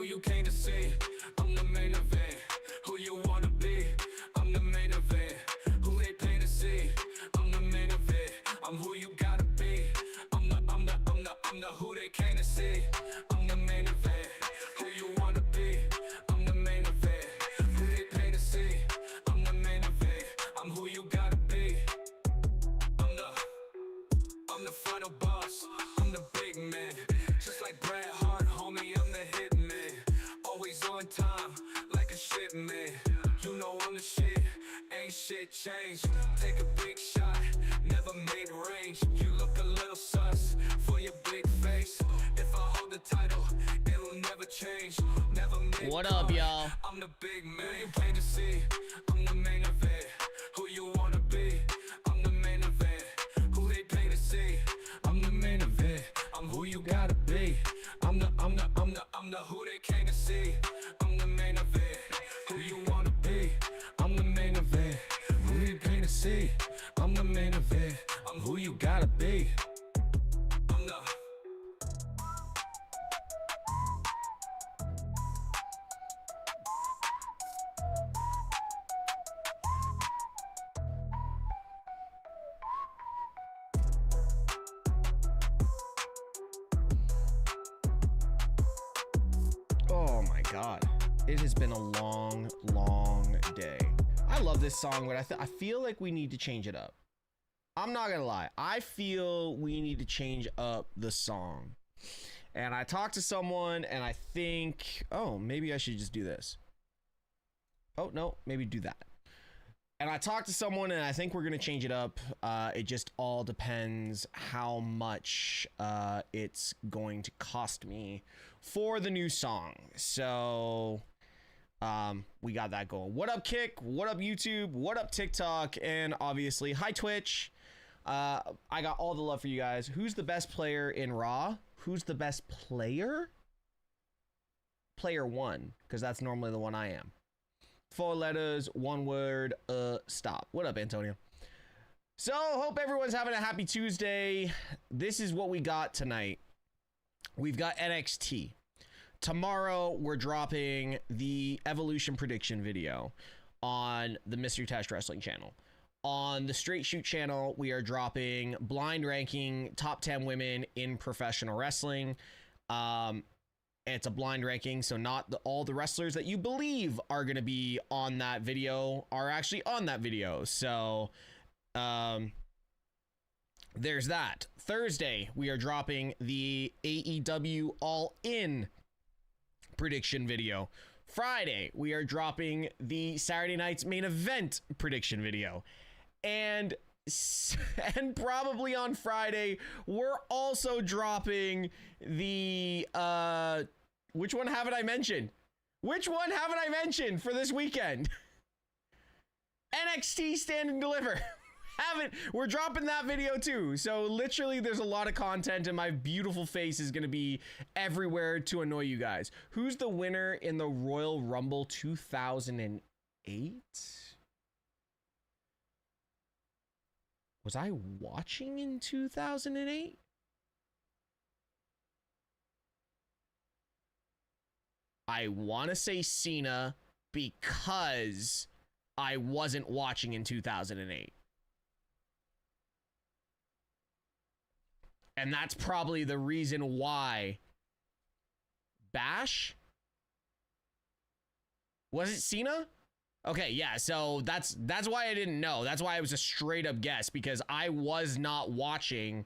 you came to see. I'm the main event. Who you wanna be? I'm the main event. Who they pay to see? I'm the main event. I'm who you gotta be. I'm the who they came to see. I'm the main event. Who you wanna be? I'm the main event. Who they pay to see? I'm the main event. I'm who you gotta be. I'm the final boss. I'm the big man. Just like Bret Hart, homie, I'm the hit man. Always on time, like a shit man. You know I'm the shit, ain't shit changed. Take a big shot, never made range. You look a little sus for your big face. If I hold the title, it'll never change. Never make What up, y'all? I'm the big man, you came to see. I'm the main event. Who you wanna be? I'm the main event. Who they pay to see? I'm the main event. I'm who you gotta be. I'm the who they came to see. I'm the main event. Who you wanna be? I'm the main event. Who they came to see? I'm the main event. I'm who you gotta be. I'm the Oh my god, it has been a long day. I love this song, but I feel like we need to change it up. I'm not gonna lie, I feel we need to change up the song. And I talked to someone and I think, oh, maybe I should just do this. Oh no, maybe do that. And I talked to someone and I think we're gonna change it up. It just all depends how much it's going to cost me for the new song. So we got that going. What up, Kick? What up, YouTube? What up, TikTok? And obviously, hi, Twitch. I got all the love for you guys. Who's the best player in Raw? Who's the best player? Player one, because that's normally the one I am. 4 letters, 1 word, stop. What up, Antonio? So, hope everyone's having a happy Tuesday. This is what we got tonight. We've got NXT. Tomorrow, we're dropping the Evolution prediction video on the Mystery Test Wrestling channel. On the Straight Shoot channel, we are dropping blind ranking top 10 women in professional wrestling. It's a blind ranking, so not all the wrestlers that you believe are going to be on that video are actually on that video. So, there's that. Thursday, we are dropping the AEW All In prediction video. Friday, we are dropping the Saturday night's main event prediction video. And probably on Friday, we're also dropping the, which one haven't I mentioned? Which one haven't I mentioned for this weekend? NXT Stand and Deliver. We're dropping that video too. So literally there's a lot of content and my beautiful face is going to be everywhere to annoy you guys. Who's the winner in the Royal Rumble 2008? Was I watching in 2008? I want to say Cena because I wasn't watching in 2008. And that's probably the reason why. Bash? Was it Cena? Okay, yeah, so that's why I didn't know. That's why it was a straight up guess, because I was not watching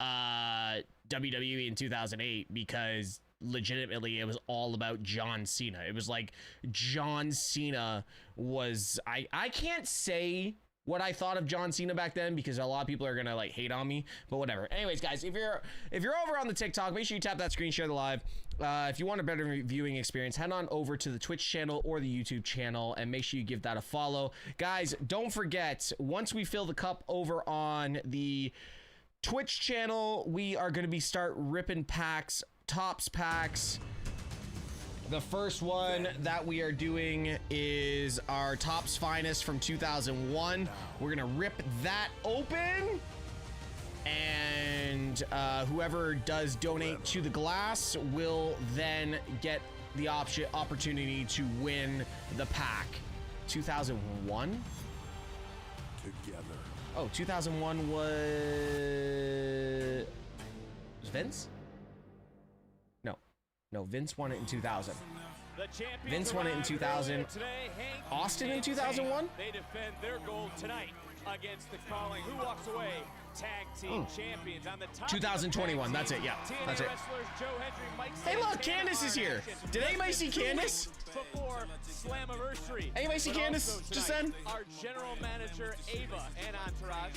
WWE in 2008 because legitimately it was all about John Cena. It was like John Cena was I can't say what I thought of John Cena back then because a lot of people are gonna like hate on me, but whatever. Anyways, guys, if you're over on the TikTok, make sure you tap that screen, share the live. If you want a better viewing experience, head on over to the Twitch channel or the YouTube channel and make sure you give that a follow. Guys, don't forget, once we fill the cup over on the Twitch channel, we are going to be start ripping packs, tops packs. The first one that we are doing is our Topps Finest from 2001. We're gonna rip that open, and whoever does donate to the glass will then get the opportunity to win the pack. 2001? Together. Oh, 2001 was Vince? No, Vince won it in 2000. Vince won it in 2000. Austin in 2001? They defend their gold tonight against the Calling, who walks away tag team champions on the top. 2021, that's it, yeah, that's it. Hey look, Candace is here. Did anybody see Candace? Before Slammiversary. Anybody see Candace just then? Our general manager, Ava, and Entourage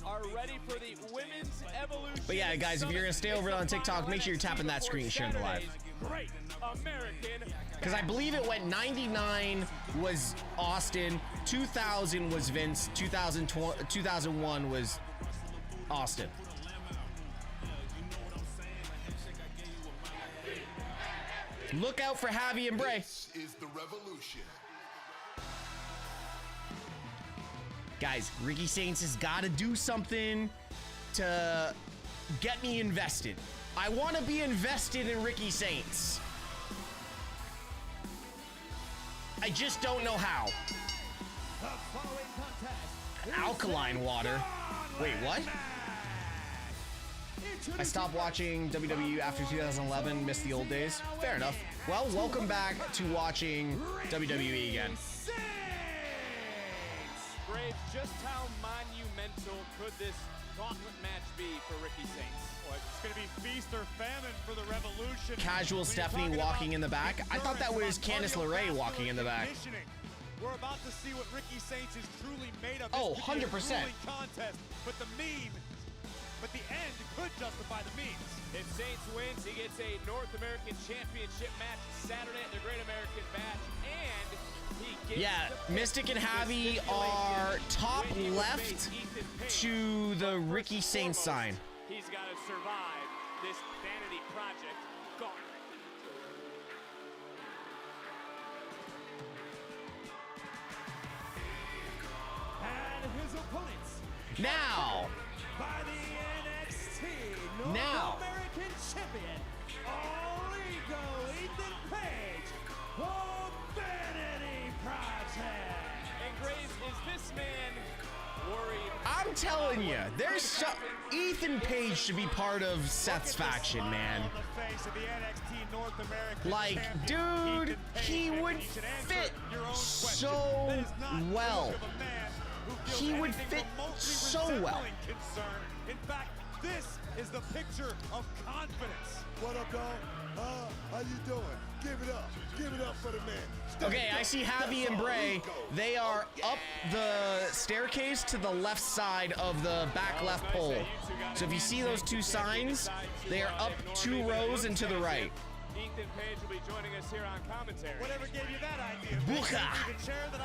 are ready for the Women's Evolution. But yeah, guys, if you're gonna stay over on TikTok, make sure you're tapping that screen and sharing the live. Great American. Because I believe it went 99 was Austin, 2000 was Vince, 2001 was Austin. Look out for Javi and Bray. This is the revolution. Guys, Ricky Saints has got to do something to get me invested. I want to be invested in Ricky Saints. I just don't know how. Alkaline water. Wait, what? I stopped watching WWE after 2011, missed the old days. Fair enough. Well, welcome back to watching WWE again. Graves, just how monumental could this gauntlet match be for Ricky Saints? Well, it's going to be feast or famine for the Revolution. Casual Stephanie walking in the back. I thought that was Candice LeRae walking in the back. We're about to see what Ricky Saints is truly made of. Oh, 100%. Contest, but the end could justify the means. If Saints wins, he gets a North American Championship match Saturday at the Great American Bash, and he gets Mystic and Javi are top left to the Ricky Saints sign. He's got to survive this vanity project gauntlet. And his opponents. Now. By the NXT North American Champion, All Ego Ethan Page, the Vanity Project. And Graves, is this man worried? I'm telling you, there's Ethan Page should be part of Seth's faction, man. Like, dude, he would fit so well. He would fit so well. In fact, this is the picture of confidence. What up, dog? How you doing? Give it up. Give it up for the man. Okay, I see Javi and Bray. They are up the staircase to the left side of the back left pole. So if you see those two signs, they are up 2 rows and to the right. Ethan Page will be joining us here on commentary. Whatever gave you that idea? Buka.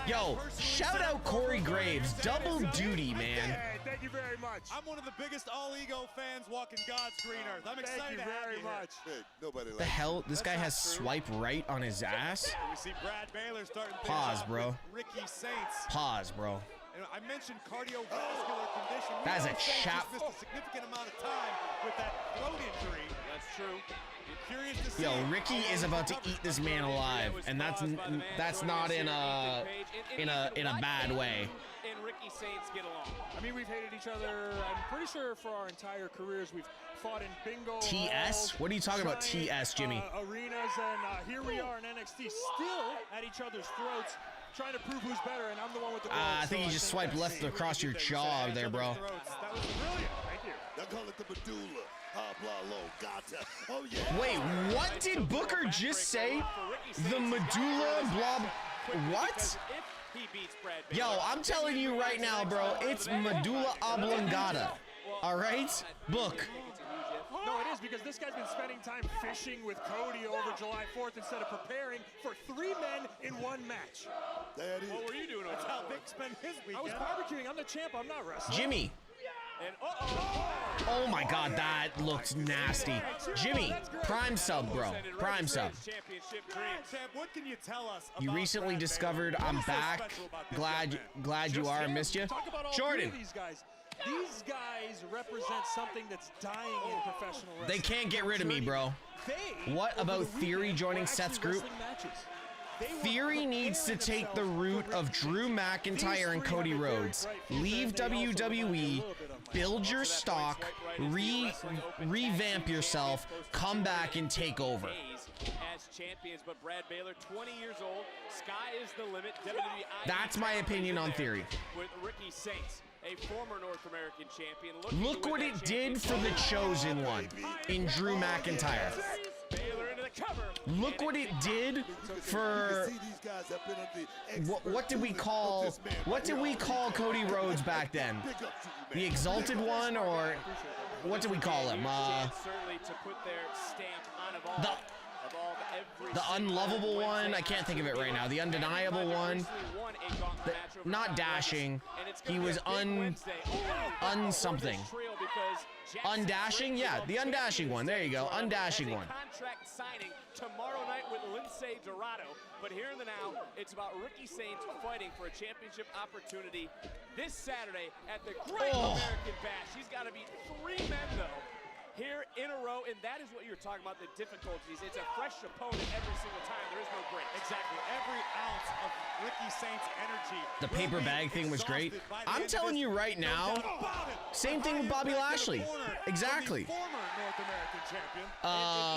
Yo, shout out Corey Graves. Double duty, man. Thank you very much. I'm one of the biggest All Ego fans walking God's green earth. I'm excited to have you much. Hey, nobody The hell? This guy has swipe right on his ass? We see Brad Baylor starting Pause, bro. Ricky Saints. Pause, bro. And I mentioned cardiovascular condition. That is a chap. Missed a significant amount of time with that throat injury. That's true. Yo, Ricky is about to eat this man alive, and that's not in a bad way. And Ricky Saints get along. I mean, we've hated each other, I'm pretty sure, for our entire careers. We've fought in bingo TS? What are you talking about, TS, Jimmy? Arenas, and here we are in NXT, still at each other's throats, trying to prove who's better, and I'm the one with the gold. I think you just swiped left across your jaw there, bro. That was brilliant. Thank you. They call it the medulla oblongata. Oh yeah. Wait, what did Booker just say? The medulla blob. What? Yo, I'm telling you right now, bro, it's medulla oblongata. All right, Book. No, it is, because this guy's been spending time fishing with Cody over July 4th instead of preparing for 3 men in 1 match. That is. What were you doing over there? That's how Vic spent his weekend. I was barbecuing. I'm the champ. I'm not wrestling. Jimmy. And, oh my God, that looked nasty. Jimmy, prime sub, bro. Prime sub. What can you tell us? You recently discovered I'm back. Glad you are. I missed you. Jordan. These guys represent something that's dying in professional wrestling. They can't get rid of me, bro. What about Theory joining Seth's group? Theory needs to take the route of Drew McIntyre and Cody Rhodes. Leave WWE, build your stock, revamp yourself, come back and take over. As champions, but Brad Baylor, 20 years old, sky is the limit. WWE That's my opinion on Theory. With Ricky Saints, a former North American champion. Look what it did for the Chosen One in Drew McIntyre. Baylor into the cover. Look what it did for what did we call Cody Rhodes back then? The Exalted One, or what did we call him? Certainly to put their stamp on The Unlovable One. I can't think of it right now. The Undeniable One. Not Dashing. He was something. Undashing? Yeah, the Undashing One. There you go. Undashing One. Contract signing tomorrow night with Lindsay Dorado. But here in the now, it's about Ricky Saints fighting for a championship opportunity this Saturday at the Great American Bash. He's got to beat 3 men, though, here in a row, and that is what you're talking about, the difficulties. It's a fresh opponent every single time. There is no break. Exactly. Every ounce of Ricky Saints' energy. The paper bag thing was great. I'm telling you right now, same thing with Bobby Lashley. Exactly. Former North American champion.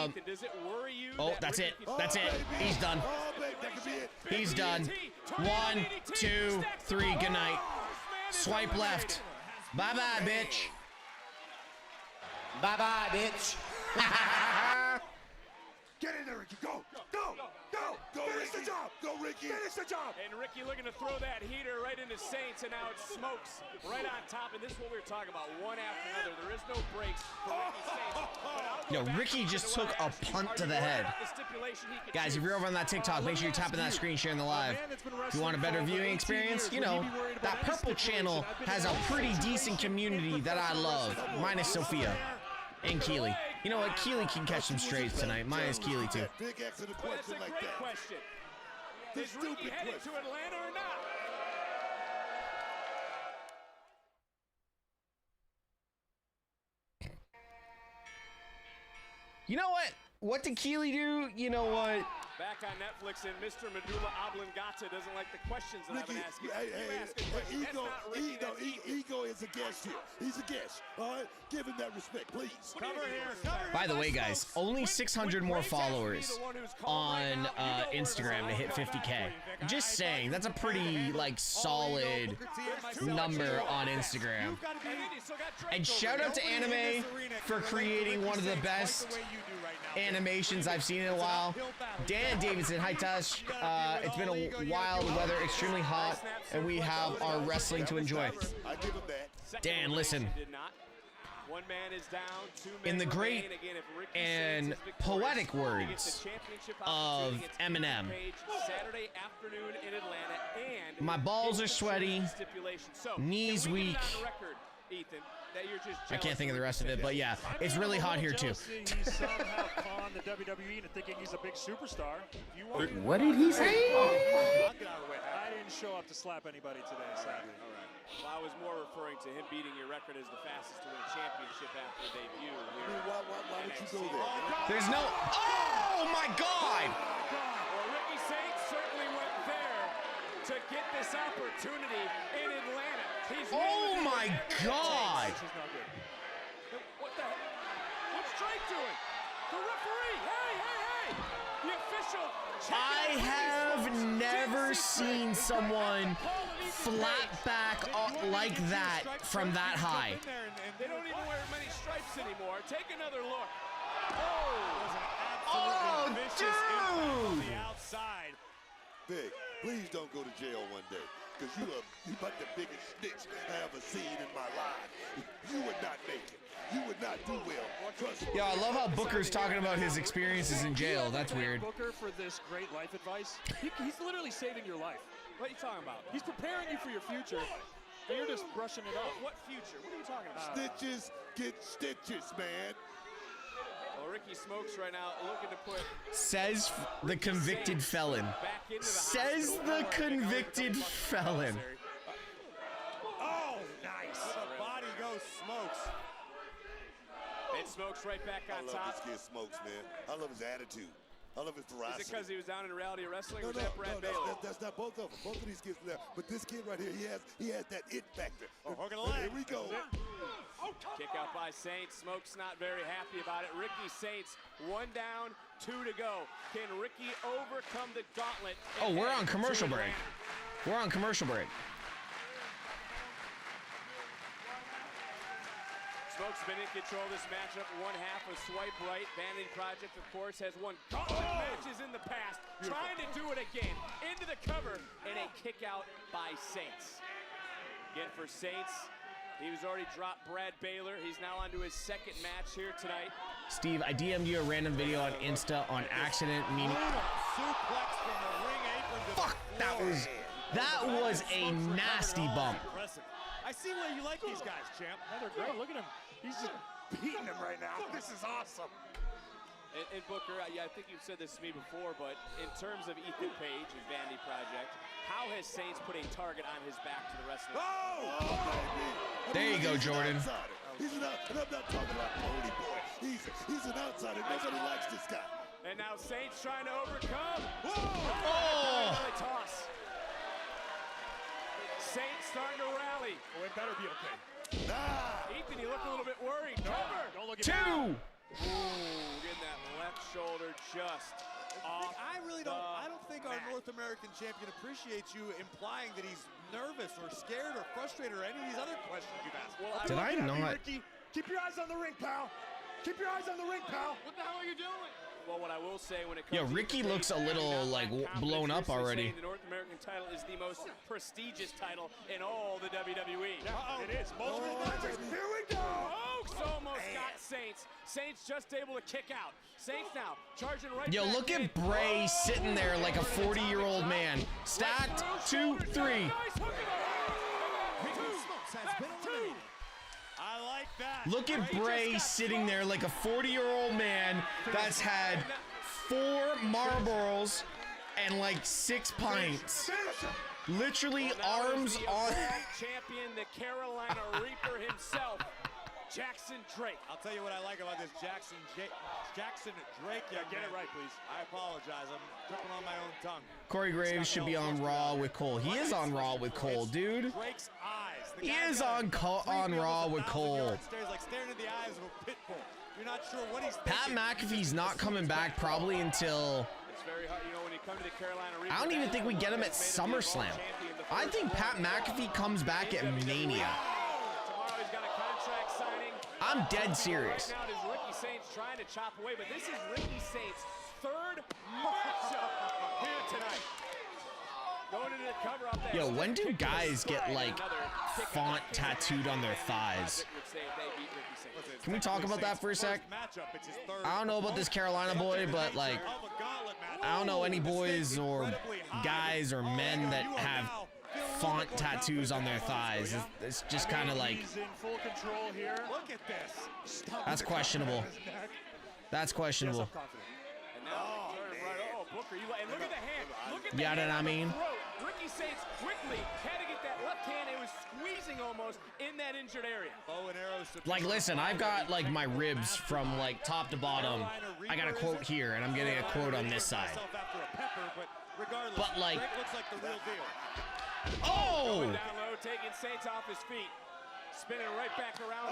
Ethan, does it worry you? Oh, that's it. That's it. He's done. He's done. 1, 2, 3. Good night. Swipe left. Bye-bye, bitch. Bye-bye, bitch. Get in there, Ricky. Go. Finish the job. Go, Ricky. Finish the job. And Ricky looking to throw that heater right into Saints, and now it smokes right on top. And this is what we were talking about, one after another. There is no breaks for Ricky Saints. Yo, Ricky just took a punt to the head. Guys, if you're over on that TikTok, make sure you're tapping that screen, sharing the live. If you want a better viewing experience, you know, that purple channel has a pretty decent community that I love, minus Sophia and Keely. You know what? Keely can catch some strays tonight. Mine is Keely, too. Big X in a That's question a like great that. question. This Is Ricky stupid headed question. to Atlanta or not? You know what? What did Keely do? You know what? Back on Netflix, and Mr. Medulla Oblongata doesn't like the questions that I've Ricky, been asking. hey, You ask a question. That's not Ricky, that's Ego. Ego is a guest here. He's a guest. All right? Give him that respect, please. Cover here. By the way, guys, only 600 more followers on Instagram to hit 50K. Just saying, that's a pretty, like, solid number on Instagram. And shout out to Anime for creating one of the best animations I've seen in a while. Dan Davidson, hi Tush. It's been a while, the weather extremely hot, and we have our wrestling to enjoy. I give him that. Dan, listen. One man is down, 2 men In the great remain. Again, if Ricky and Saints is victorious, poetic he words gets the championship of opportunity against Eminem. Page Saturday afternoon in Atlanta, and My balls are it's a sweaty, stipulation. So, knees can we get weak. it on the record, Ethan, that you're just I can't think of the rest of it, but yeah, it's really hot here too. He's somehow conned the WWE into thinking he's a big superstar. What did he say? I didn't show up to slap anybody today, sadly. All right. Well, I was more referring to him beating your record as the fastest to win a championship after debut here. Why would you go there? There's no. Oh my God! Well, Ricky Saints certainly went there to get this opportunity in Atlanta. He's Oh my God! This is not good. What the heck? What's Drake doing? The referee! Hey! The official! I have never seen someone flat back like that from that high. They don't even wear many stripes anymore. Take another look. Oh, dude! The outside. Big, please don't go to jail one day. Because you about the biggest snitch I ever seen in my life. You would not make it. You would not do well. Trust me. Yo, I love how Booker's talking about his experiences in jail. That's weird. Booker for this great life advice. He's literally saving your life. What are you talking about? He's preparing you for your future, and you're just brushing it off. What future? What are you talking about? Snitches get stitches, man. Well, Ricky Smokes right now looking to put Says the convicted felon. back into the Says hospital. the convicted felon. Oh, nice. Smokes. And Smokes right back on I love top. this kid Smokes, man. I love his attitude. I love his ferocity. Is it because he was down in reality wrestling, or No, was that Brad Baylor? that's not both of them. Both of these kids are there. But this kid right here, he has that it factor. Oh, hook of the leg. Here we go. Kick out by Saints. Smoke's not very happy about it. Ricky Saints, 1 down, 2 to go. Can Ricky overcome the gauntlet? Oh, we're on commercial break. We're on commercial break. Smoke's been in control of this matchup. 1/2 of Swipe Right. Vanity Project, of course, has won gauntlet matches in the past. Trying to do it again. Into the cover, and a kick out by Saints. Again for Saints, he was already dropped Brad Baylor. He's now on to his 2nd match here tonight. Steve, I DM'd you a random video on Insta on accident, meaning... Suplex from the ring apron to Fuck, that was a nasty bump. impressive. I see why you like these guys, champ. They're great. Look at him. He's just beating him right now. This is awesome. And Booker, I think you've said this to me before, but in terms of Ethan Page and Vanity Project, how has Saints put a target on his back to the rest of the Oh, baby. There you go, Jordan. He's an outsider. And I'm not talking about Pony Boy. He's an outsider. Nobody likes this guy. And now Saints trying to overcome. Oh! Really toss. Saints starting to rally. Oh, it better be okay. Ethan, you look a little bit worried. Cover. Don't look at 2! Ooh, getting that left shoulder just off. I really don't. I don't think our North American champion appreciates you implying that he's nervous or scared or frustrated or any of these other questions you've asked. Well, Did I not? Ricky, keep your eyes on the ring, pal. Keep your eyes on the ring, pal. What the hell are you doing? Well, what I will say when it comes Yo, to Ricky Ethan looks a Page, little, not like, lack blown up confidence, you're already. saying the North American title is the most prestigious title in all the WWE. It is. Multiple matches. Here we go. Oaks almost got Saints. Saints just able to kick out. Saints now charging right Yo, back look in. at Bray sitting there like a 40-year-old man. Stacked, 2, 3. Nice hook of the leg. Has been eliminated. I like that. Look at Bray sitting there like a 40-year-old man that's had 4 Marlboros and like 6 pints. Literally Now there's arms the on. champion, the Carolina Reaper himself, Jackson Drake. I'll tell you what I like about this Jackson Drake. Yeah, Get it right, please. I apologize. I'm tripping on my own tongue. Corey Graves should be on Raw with Cole. He is on Raw with Cole, dude. Drake's eyes. The He guy's is got on three Raw wheels, with 1,000 Cole. yard Stairs, like staring in the eyes of a pit bull. You're not sure what he's Pat thinking. McAfee's not coming back probably until... It's very hard, you know, when you come to the Carolina Reaper. I don't even think we get him at SummerSlam. I think Pat McAfee comes back at Mania. Tomorrow he's got a contract signing. I'm dead serious. Right now it is Ricky Saints trying to chop away, but this is Ricky Saints' 3rd matchup here tonight. Going into the cover up there. Yo, when do guys get like font tattooed on their thighs? Can we talk about that for a sec? I don't know about this Carolina boy, but like, I don't know any boys or guys or men that have font tattoos on their thighs. It's just kind of like, He's in full control here. Look at this. that's questionable. That's questionable. And now, Booker, and look at the hand. Look at the Yeah, hand know what I on the mean? throat. Ricky Saints quickly had to get that left hand. It was squeezing almost in that injured area. Bow and arrows. Like, listen, I've got like my ribs from like top to bottom. I got a quote here, and I'm getting a quote on this side. But like, Drake looks like the real deal. oh! Down low, taking Saints off his feet. Spinning right back around.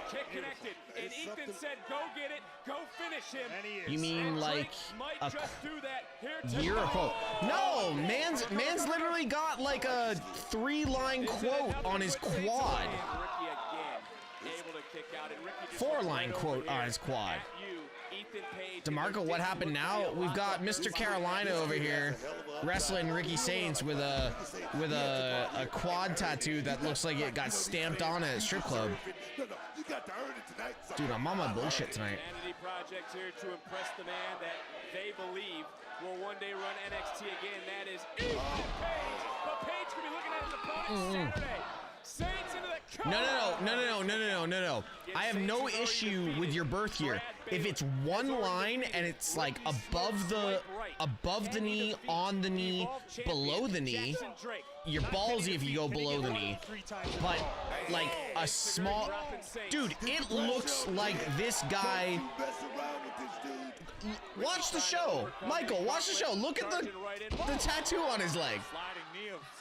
Kick connected. And Ethan said, go get it, go finish him. And he is. You mean And like Drake might a just do that here year tonight. quote? No, man's literally got like a 3-line quote on his quad. And Ricky again, able to kick out. And Ricky just 4-line right over quote here on his quad. at you, Ethan Page. DeMarco, what happened now? We've got Mr. Carolina over here wrestling Ricky Saints with a quad tattoo that looks like it got stamped on at a strip club. No, you got to earn it tonight, son. Dude, I'm on my bullshit tonight. Vanity Project here to impress the man that they believe will one day run NXT again. That is Ethan Page. But Page could be looking at his opponent Saturday. Saints into the cover. No. I have no issue with your birth year. If it's one line and it's like above the knee, on the knee, below the knee, you're ballsy if you go below the knee, but like a small dude, it looks like this guy. Watch the show, Michael. Watch the show. Look at the tattoo on his leg.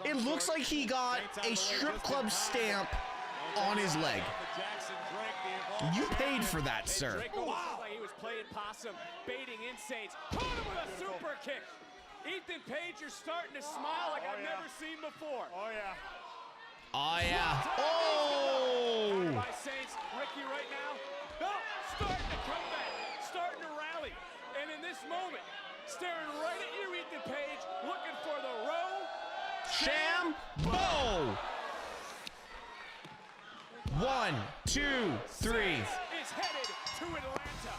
It looks like he got a strip club stamp on his leg. You paid for that, sir. Wow. He was playing possum, baiting insates. Caught him with a super kick. Ethan Page, you're starting to smile like I've never seen before. Oh, yeah. Oh, yeah. Oh! By Saints, Ricky right now. No, starting to come back, starting to rally. And in this moment, staring right at you, Ethan Page, looking for the row. Shambo! 1, 2, 3. Is headed to Atlanta.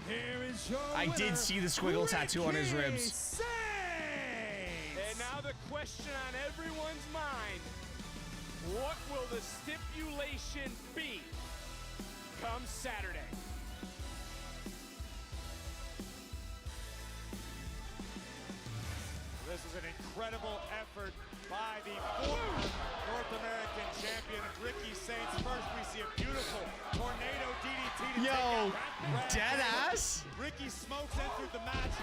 Here is your I did see the squiggle tattoo on his ribs. And now the question on everyone's mind, what will the stipulation be come Saturday? This is an incredible effort by the former North American champion, Ricky Saints. First, we see a beautiful tornado DDT to Yo, take out dead ass. Ricky smokes entered the match.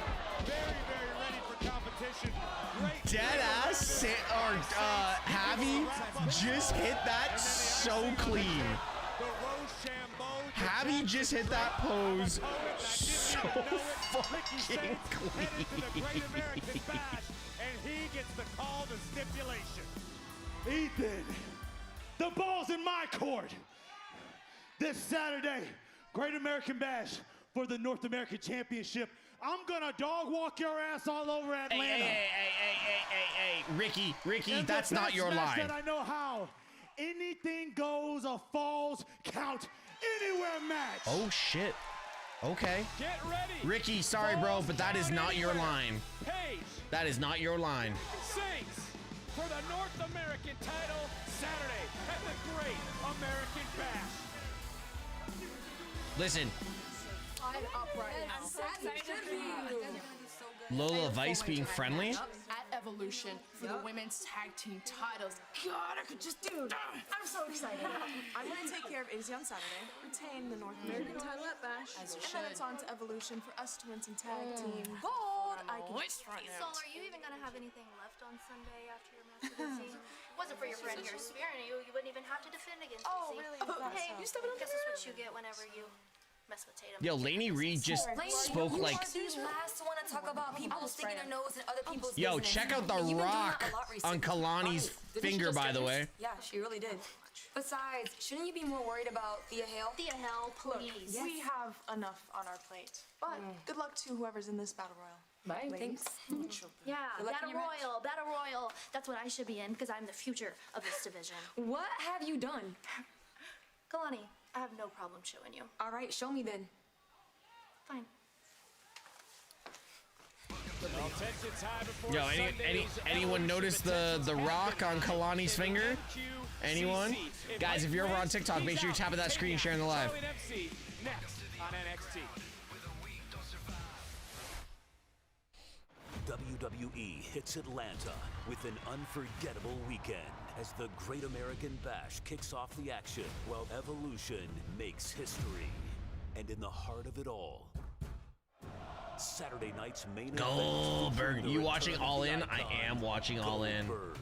Very, very ready for competition. Great. Dead ass. Javi just hit that so clean. The Rochambeau. Javi just hit that pose so Ricky fucking Saints headed to the clean. Great American Bash, and he gets the call to stipulation. Ethan, the ball's in my court. This Saturday, Great American Bash for the North American Championship. I'm gonna dog walk your ass all over Atlanta. Hey, Ricky, And that's the not best your match line. That I know how. Anything goes, a falls count anywhere match. Oh shit. Okay. Get ready. Ricky, sorry bro, but that is not your line. Page, That is not your line. Saints for the North American title Saturday at the Great American Bash. Listen, Fired up right now. I'm so excited for you. Lola Vice being friendly. At Evolution for the women's tag team titles. God, I could just do that. I'm so excited. I'm going to take care of Izzy on Saturday, retain the North American title at Bash, As you and then should. it's on to Evolution for us to win some tag team gold. I can Moist just front So out. are you even gonna have anything left on Sunday after your match with Izzy? Wasn't for your friend here spearing you wouldn't even have to defend against Oh, Izzy. really? That's Hey, how- you stepping on guess that's what you get whenever you mess with Tatum. Yo, Lainey Reed just spoke like. You last want to talk about people sticking their nose in other people's Yo, business. check out the And you've been doing rock that a lot on recently. Kalani's Didn't she finger, just by get the this? way. Yeah, she really did. Besides, shouldn't you be more worried about Thea Hale? Thea Hell, Look, please. we have enough on our plate, but good luck to whoever's in this battle royal. Bye. Ladies. Yeah, luck Battle in your match. Royal, Battle Royal. That's what I should be in because I'm the future of this division. What have you done? Kalani, I have no problem showing you. All right, show me then. Fine. Yo, anyone notice the rock on Kalani's finger? Anyone? Guys, if you're over on TikTok, make sure you tap at that screen, sharing the live. Next on NXT. WWE hits Atlanta with an unforgettable weekend as the Great American Bash kicks off the action while Evolution makes history. And in the heart of it all, Saturday night's main event. Goldberg. You watching return of All the In? I icon, am watching All In. Goldberg.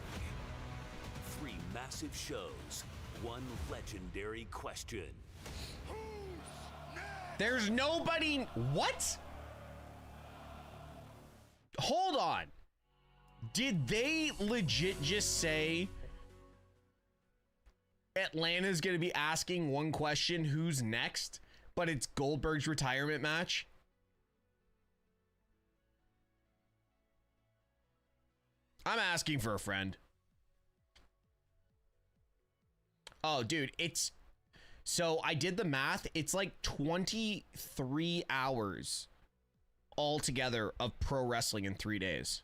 3 massive shows, 1 legendary question. There's nobody. What? Hold on. Did they legit just say Atlanta's going to be asking one question, who's next? But it's Goldberg's retirement match? I'm asking for a friend. Oh, dude, it's... So I did the math. It's like 23 hours altogether of pro wrestling in 3 days.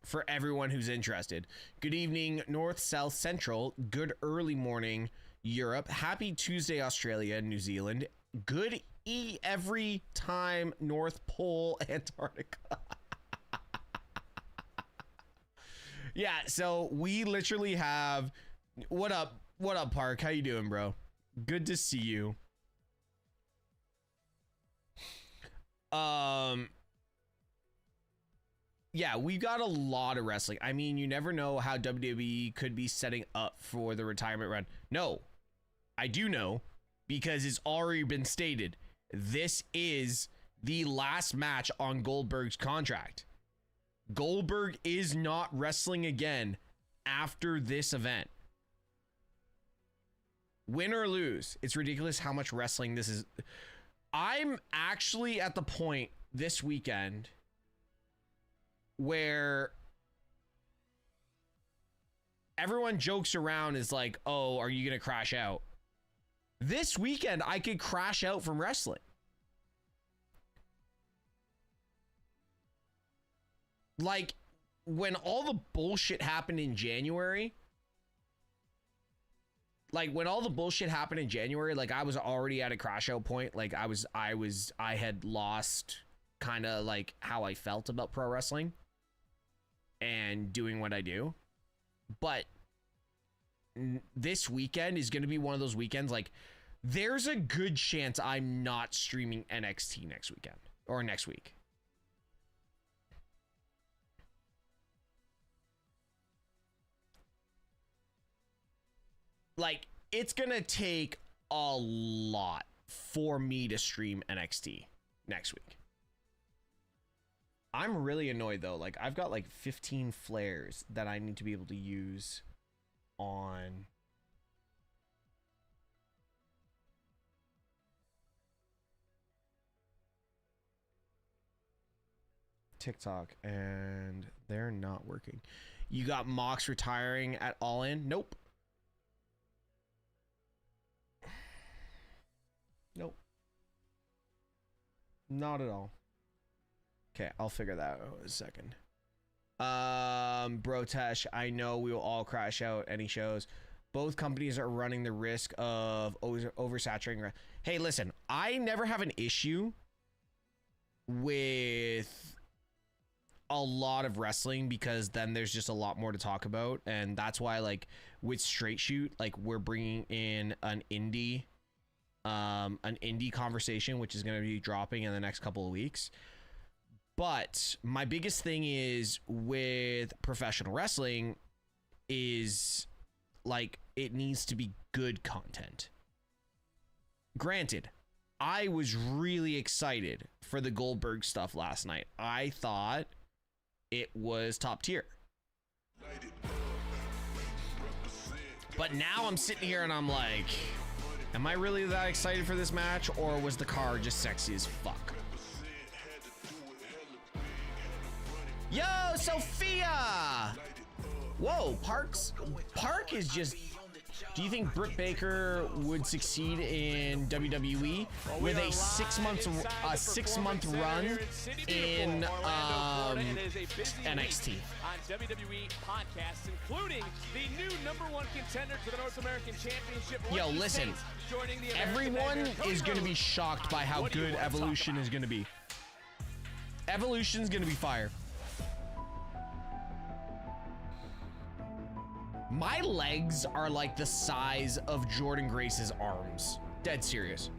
For everyone who's interested. Good evening, North, South, Central. Good early morning, Europe. Happy Tuesday, Australia and New Zealand. Good every time North Pole, Antarctica. Yeah, so we literally have... What up, Park? How you doing, bro? Good to see you. Yeah, we've got a lot of wrestling. I mean, you never know how WWE could be setting up for the retirement run. No, I do know, because it's already been stated. This is the last match on Goldberg's contract. Goldberg is not wrestling again after this event. Win or lose, it's ridiculous how much wrestling this is. I'm actually at the point this weekend where everyone jokes around is like, oh, are you going to crash out? This weekend, I could crash out from wrestling. Like, when all the bullshit happened in January, like I was already at a crash out point. Like I had lost kind of like how I felt about pro wrestling and doing what I do. But this weekend is going to be one of those weekends. Like, there's a good chance I'm not streaming NXT next weekend or next week. Like, it's going to take a lot for me to stream NXT next week. I'm really annoyed, though. Like, I've got, like, 15 flares that I need to be able to use on... TikTok, and they're not working. You got Mox retiring at All In? Nope. Nope. Not at all. Okay, I'll figure that out in a second. Brotesh, I know we will all crash out any shows. Both companies are running the risk of oversaturating. Hey, listen, I never have an issue with a lot of wrestling because then there's just a lot more to talk about. And that's why, like, with Straight Shoot, like, we're bringing in an indie conversation, which is going to be dropping in the next couple of weeks. But my biggest thing is with professional wrestling is, like, it needs to be good content. Granted, I was really excited for the Goldberg stuff last night. I thought it was top tier. But now I'm sitting here and I'm like, am I really that excited for this match, or was the card just sexy as fuck? Yo, Sophia! Whoa, Park is just... Do you think Britt Baker would succeed in WWE with a 6 month run in NXT? On WWE podcasts, including the new #1 contender to the North American Championship. Yo, listen, everyone is going to be shocked by how good Evolution is going to be. Evolution's going to be fire. My legs are like the size of Jordan Grace's arms. Dead serious.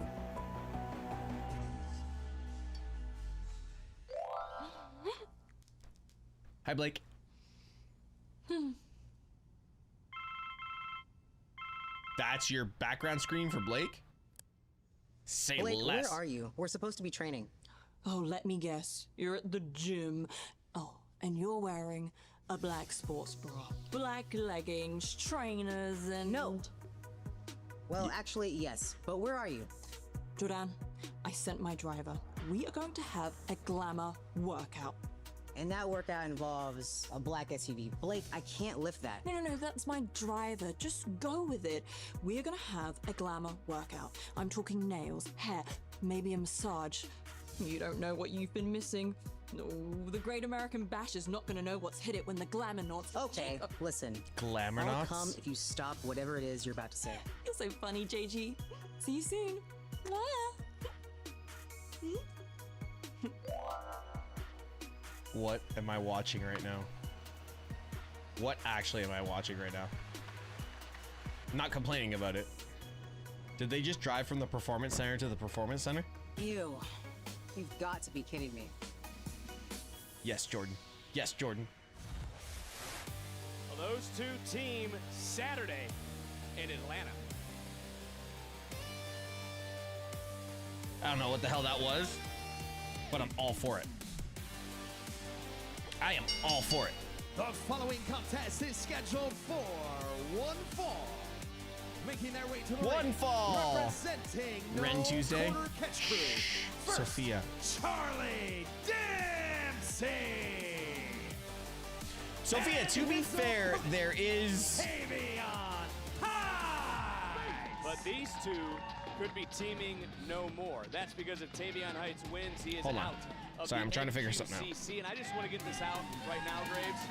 Hi, Blake. That's your background screen for Blake? Say Blake, less. Where are you? We're supposed to be training. Oh, let me guess. You're at the gym. Oh, and you're wearing a black sports bra, black leggings, trainers, and... No. Well, actually, yes. But where are you? Jordan, I sent my driver. We are going to have a glamour workout. And that workout involves a black SUV. Blake, I can't lift that. No, that's my driver. Just go with it. We're gonna have a glamour workout. I'm talking nails, hair, maybe a massage. You don't know what you've been missing. No, the Great American Bash is not gonna know what's hit it when the glamour knots... Okay, listen. Glamour I'll knots? come if you stop whatever it is you're about to say. You're so funny, JG. See you soon. Mwah. What am I watching right now? What actually am I watching right now? I'm not complaining about it. Did they just drive from the Performance Center to the Performance Center? Ew. You've got to be kidding me. Yes, Jordan. Yes, Jordan. Well, those two team Saturday in Atlanta. I don't know what the hell that was, but I'm all for it. I am all for it. The following contest is scheduled for one fall. Making their way to the One ring, fall. representing Ren no Tuesday. quarter catch crew. First, Sophia. Charlie Dempsey. Sophia, to be fair, there is... But these two could be teaming no more. That's because if Tavion Heights wins, he is Hold on. out of Sorry, the I'm trying to figure something out. NQCC. And I just want to get this out right now, Graves.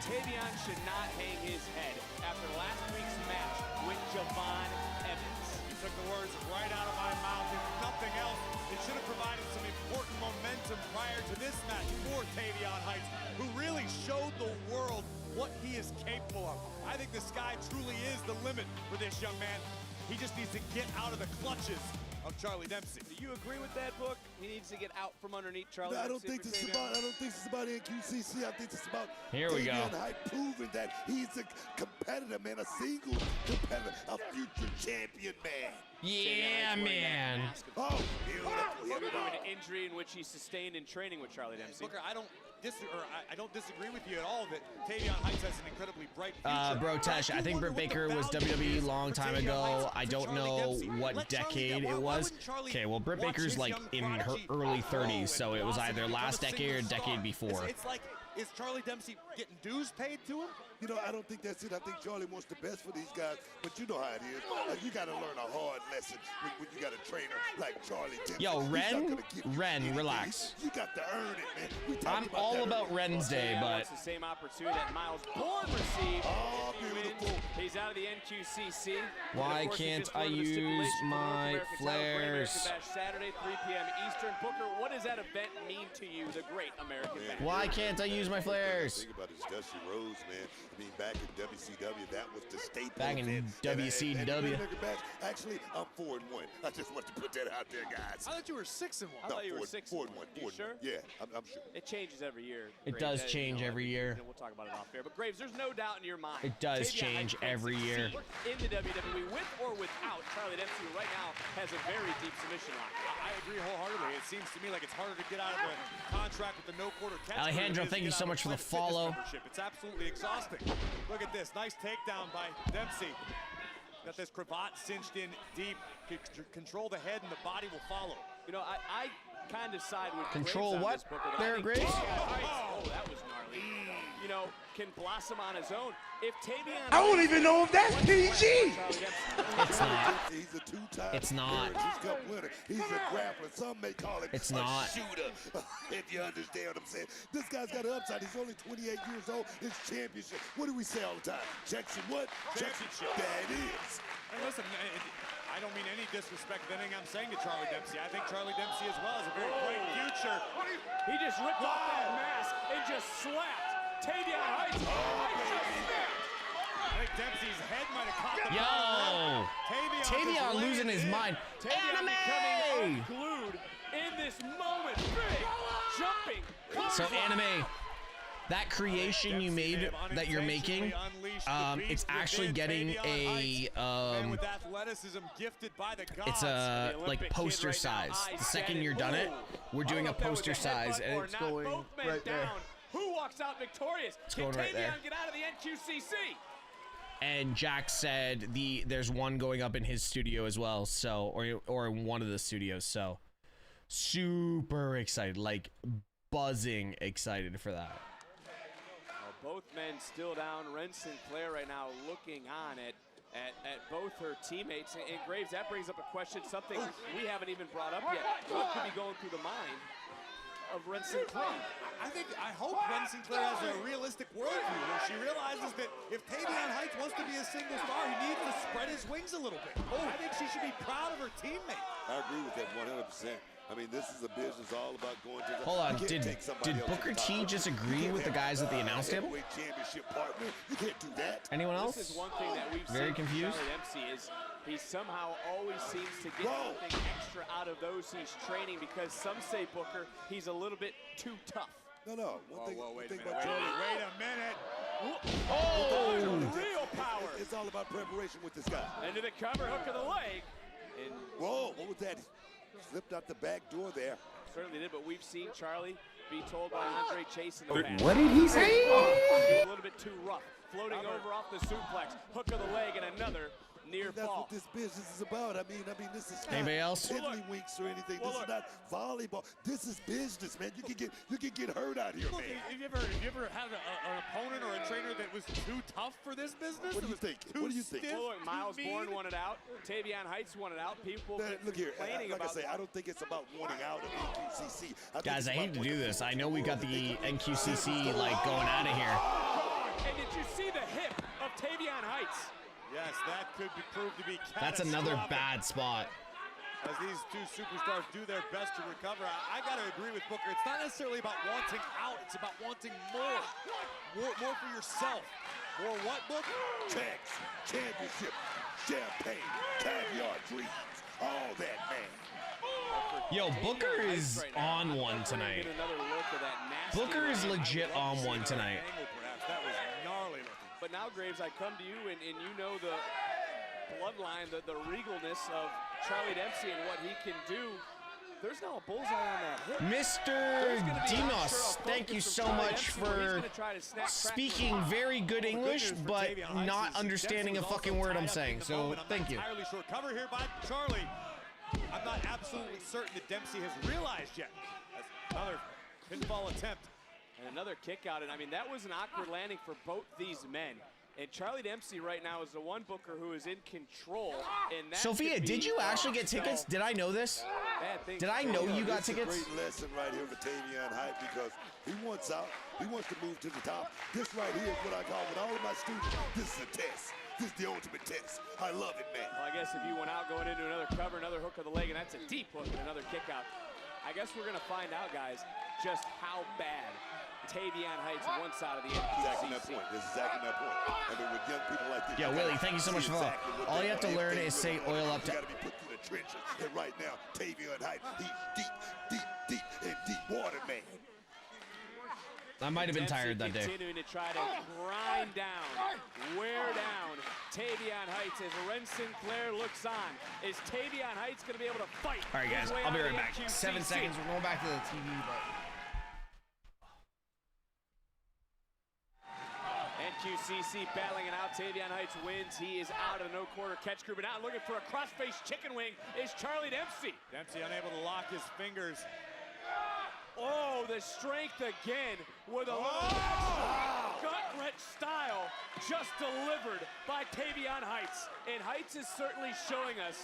Tavion should not hang his head after last week's match with Javon Evans. You took the words right out of my mouth. If nothing else, it should have provided some important momentum prior to this match for Tavion Heights, who really showed the world what he is capable of. I think the sky truly is the limit for this young man. He just needs to get out of the clutches of Charlie Dempsey. Do you agree with that, Book? He needs to get out from underneath Charlie I Dempsey. don't think this is about. I don't think this is about NQCC. I think this is about. Here we go. Tavion Heights proving that he's a competitor, man, a single competitor, a future champion, man. Yeah, man. Oh, beautiful. An injury in which he sustained in training with Charlie Dempsey. Booker, I don't disagree with you at all that Tavion Heights has an incredibly bright future. Bro, Tesh, I think Britt Baker was WWE long time ago. I don't know what decade it was. Okay, well, Britt Baker's like in her early 30s, so it was either last decade or decade before. It's like, is Charlie Dempsey getting dues paid to him? You know, I don't think that's it. I think Charlie wants the best for these guys, but you know how it is. Like, you got to learn a hard lesson when you got a trainer like Charlie Dempsey. Yo, He's not gonna give you Ren, anything. relax. You got to earn it, man. We I'm talked all that about earlier. Ren's Day, but It's the same opportunity that Miles Bourne received. Oh, If he wins, beautiful. he's out of the NQCC. Why And of course, he can't just I learned the use stipulation for my North American title, Great flares? American Bash Saturday, 3 p.m. Eastern. Booker, what does that event mean to you, the Great American Bash? why can't I use my flares? Think about his Dusty Rhodes, man. I mean, back in WCW, that was the staple. Back in event. WCW. And actually, I'm 4-1. I just want to put that out there, guys. I thought you were 6-1. I thought you were 6-1. 4-1. You sure? Yeah, I'm sure. It changes every year. It Graves. does change every year. We'll talk about it off air. But Graves, there's no doubt in your mind. It does Tavion change Heights can every year. succeed in the WWE with or without Charlie Dempsey, who right now has a very deep submission line. I agree wholeheartedly. It seems to me like it's harder to get out of the contract with the no quarter catch. Alejandro, crew than it is thank to you get so out of much for the Planet Fitness follow. membership. It's absolutely exhausting. Look at this. Nice takedown by Dempsey. Got this cravat cinched in deep. Control the head and the body will follow. You know, I kind of side with Control Graves on what this, Booker, but there, I think Graves? Tavion Heights, oh, that was gnarly. You know, can blossom on his own. If Tavion I don't even know if that's PG. It's not. He's a two-time It's not. He's Cup winner. He's a grappler. Some may call him It's a not. shooter. If you understand what I'm saying. This guy's got an upside. He's only 28 years old. His championship. What do we say all the time? Jackson what? Championship. That is. And listen, I don't mean any disrespect to anything I'm saying to Charlie Dempsey. I think Charlie Dempsey as well has a very bright future. He just ripped off that mask and just slapped Tavion Heights. I think Dempsey's head might have caught the Yo! ball. Tavion just losing laying his in. mind. Tavion becoming unglued in this moment. Big jumping. So anime, that creation you made that you're making, it's actually getting a with athleticism gifted by the gods. it's a like poster size. The second you're done it, we're doing a poster size, and it's going right there. Who walks out victorious? It's Can going right Tavion there. get out of the NQCC? And Jack said there's one going up in his studio as well, so or in one of the studios, so super excited, like buzzing excited for that. Both men still down. Ren Sinclair right now looking on at both her teammates. And Graves, that brings up a question, something we haven't even brought up yet. What could be going through the mind of Ren Sinclair? I hope Ren Sinclair has a realistic worldview where she realizes that if Tavion Heights wants to be a single star, he needs to spread his wings a little bit. I think she should be proud of her teammate. I agree with that 100%. I mean, this is a business all about going to the... Hold on, you can't did take somebody else Booker to the T top. just You agree can't with the have, guys at the announce table? heavyweight championship partner. You can't do that. Anyone else? This is one thing that we've Very seen confused. from Charlie Dempsey is he somehow always seems to get something extra out of those he's training because some say, Booker, he's a little bit too tough. No. Wait a minute. Wait a minute. Oh, real power. It's all about preparation with this guy. Into the cover, hook of the leg. And whoa, what was that? He slipped out the back door there. certainly did, but we've seen Charlie be told by Andre Chase in the past. What did he say? A little bit too rough. Floating over off the suplex, hook of the leg, and another near That's fall. what this business is about. I mean, this is not Anybody else? tiddlywinks or anything. This is not volleyball. This is business, man. You can get hurt out here, Look, man. have you ever had an opponent or a trainer that was too tough for this business? What do you think? What do you think? Well, look, Miles Bourne won it out. Tavion Heights won it out. People Look here, complaining like I about say, I don't think it's about wanting out of NQCC. Guys, I hate to do this. I know we got the NQCC like going out of here. And did you see the hip of Tavion Heights? Yes, that could prove to be catastrophic. That's another bad spot. As these two superstars do their best to recover, I got to agree with Booker. It's not necessarily about wanting out. It's about wanting more. More for yourself. More what, Booker? Tags, championship, champagne, caviar dreams, all that, man. Yo, Booker is on one tonight. Booker is legit on one tonight. That was gnarly looking. But now, Graves, I come to you, and you know the bloodline, the regalness of Charlie Dempsey and what he can do. There's now a bullseye on that hip. Mr. Dinos, thank you so much for speaking very good English, but not understanding a fucking word I'm saying. So thank you. Entirely sure. Cover here by Charlie. I'm not absolutely certain that Dempsey has realized yet. That's another pinfall attempt. And another kick out, and I mean, that was an awkward landing for both these men. And Charlie Dempsey right now is the one booker who is in control. And that Sophia, did you actually get tickets? Did I know this? Did I know you got tickets? It's a great lesson right here for Tavion Heights because he wants out. He wants to move to the top. This right here is what I call with all of my students, this is a test. This is the ultimate test. I love it, man. Well, I guess if you went out going into another cover, another hook of the leg, and that's a deep hook and another kick out. I guess we're going to find out, guys, just how bad Tavion Heights on one side of the NQCC. Exactly that point. This is exactly that point. I mean, with young people like this. Yeah, Willie, thank you so much for that. All you have to learn is say oil up to. You got to be put through the trenches. And right now, Tavion Heights, he's deep in deep water, man. I might have been tired that day. Continuing to try to grind down, wear down Tavion Heights as Ren Sinclair looks on. Is Tavion Heights going to be able to fight? All right, guys, I'll be right back. 7 seconds. We're going back to the TV, but. NQCC battling it out. Tavion Heights wins. He is out of the no-quarter catch group. And now looking for a cross-face chicken wing is Charlie Dempsey. Dempsey unable to lock his fingers. Oh, the strength again with a gut-wrench style just delivered by Tavion Heights. And Heights is certainly showing us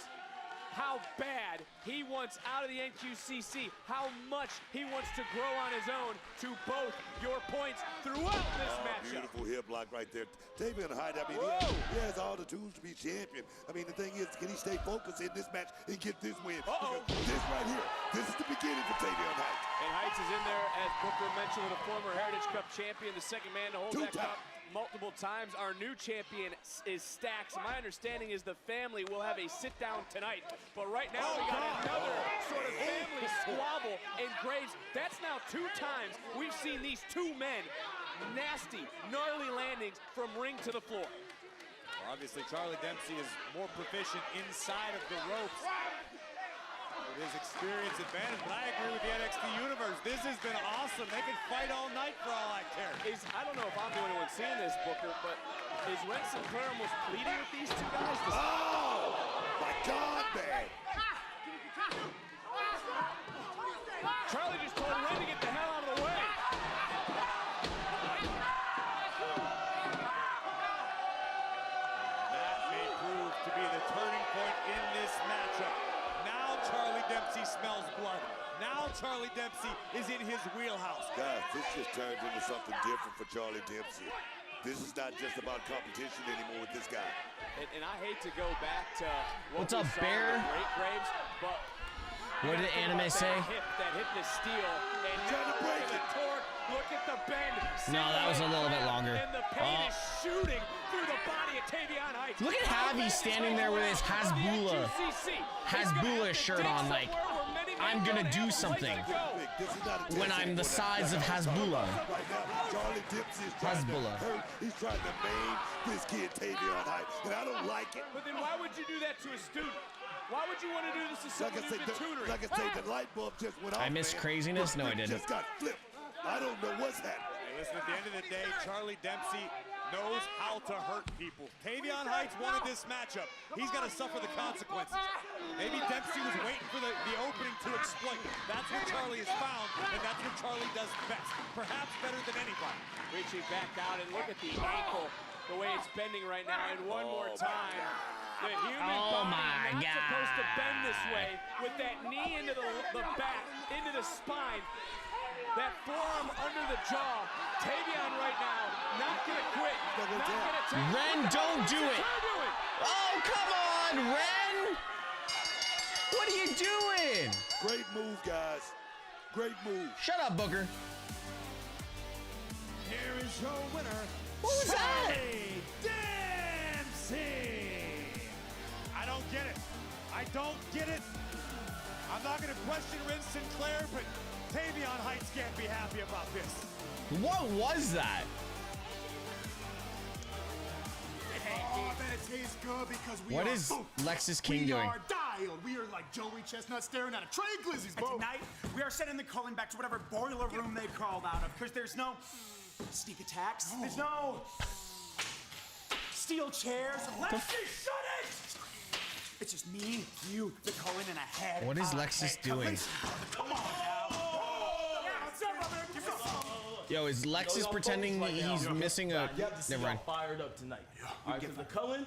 how bad he wants out of the NQCC, how much he wants to grow on his own to both your points throughout this matchup. Beautiful hip lock right there. Tavion Heights, I mean, he has all the tools to be champion. I mean, the thing is, can he stay focused in this match and get this win? Because this right here, this is the beginning for Tavion Heights. And Heights is in there, as Booker mentioned, with a former Heritage Cup champion, the second man to hold that cup multiple times. Our new champion is Stax. My understanding is the family will have a sit-down tonight. But right now, we got another sort of family squabble. And Graves, that's now 2 times we've seen these 2 men nasty, gnarly landings from ring to the floor. Well, obviously, Charlie Dempsey is more proficient inside of the ropes with his experience advantage, but I agree with the NXT Universe. This has been awesome. They can fight all night for all I care. I don't know if I'm the only one seeing this, Booker, but is Ren Sinclair almost pleading with these 2 guys? Oh, my God, man. Charlie just told Ren to get the hell out of the way. That may prove to be the turning point in this matchup. Now Charlie Dempsey smells blood. Now Charlie Dempsey is in his wheelhouse. Guys, this just turned into something different for Charlie Dempsey. This is not just about competition anymore with this guy. And I hate to go back to what's up, Bear? Great Graves, but What did Anime say? That hit the steel. And now look at the torque. Look at the bend. No, that was a little bit longer. And the pain is shooting through the body of Tavion Heights. Look at Javi standing there with his Hasbulla shirt on, like, I'm gonna do something when I'm the size of Hasbulla. Charlie Dempsey is trying to hurt. He's trying to maim this kid Tavion Heights, and I don't like it. But then why would you do that to a student? Why would you want to do this to someone who's been tutoring? Like I say, the light bulb just went off. I miss craziness? No, I didn't. Just got flipped. I don't know what's happening. Hey, listen, at the end of the day, Charlie Dempsey knows how to hurt people. Tavion Heights wanted this matchup. He's got to suffer the consequences. Maybe Dempsey was waiting for the opening to exploit. That's what Charlie has found, and that's what Charlie does best. Perhaps better than anybody. Reaching back out, and look at the ankle, the way it's bending right now. And one more time. The human body not supposed to bend this way with that knee into the back, into the spine, that forearm under the jaw. Tavion right now, not gonna quit, not gonna take it. Ren, don't do it. Oh, come on, Ren. What are you doing? Great move, guys. Great move. Shut up, Booker. Here is your winner. Who was that? Dempsey. I don't get it. I don't get it. I'm not going to question Ren Sinclair, but Tavion Heights can't be happy about this. What was that? Oh, that it tastes good because we What are is Lexus King we doing? are dialed. We are like Joey Chestnut staring at a tray of glizzies, bro. Tonight, we are sending the calling back to whatever boiler room they crawled out of, because there's no sneak attacks. There's no steel chairs. Lexus, shut it! It's just me, you, the Cullen, and a head. What is Lexus doing? Come on now. Yo, is Lexus pretending he's missing a... Never mind. Fired up tonight. All right, because the Cullen,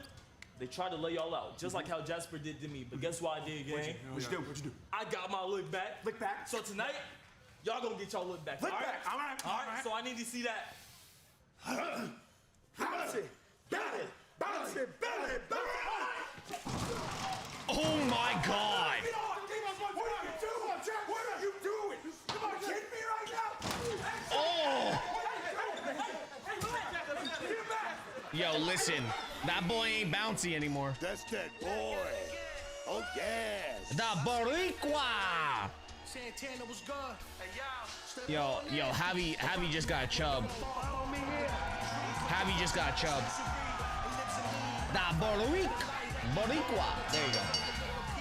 they tried to lay y'all out, just like how Jasper did to me. But guess what I did, gang? What'd you do? I got my look back. Look back. So tonight, y'all gonna get y'all look back. Look all right? back. All right. All right. So I need to see that. Bounce it. Bounce it. Bounce it. Bounce it. Oh my God! What are you doing, Jack? What are you doing? Come on, kidding me right now? Oh! Yo, listen, that boy ain't bouncy anymore. That's that boy. Oh, yes. The Boricua! Santana was good. Yo, Javi just got a chub. Javi just got a chub. The Boricua. There you go.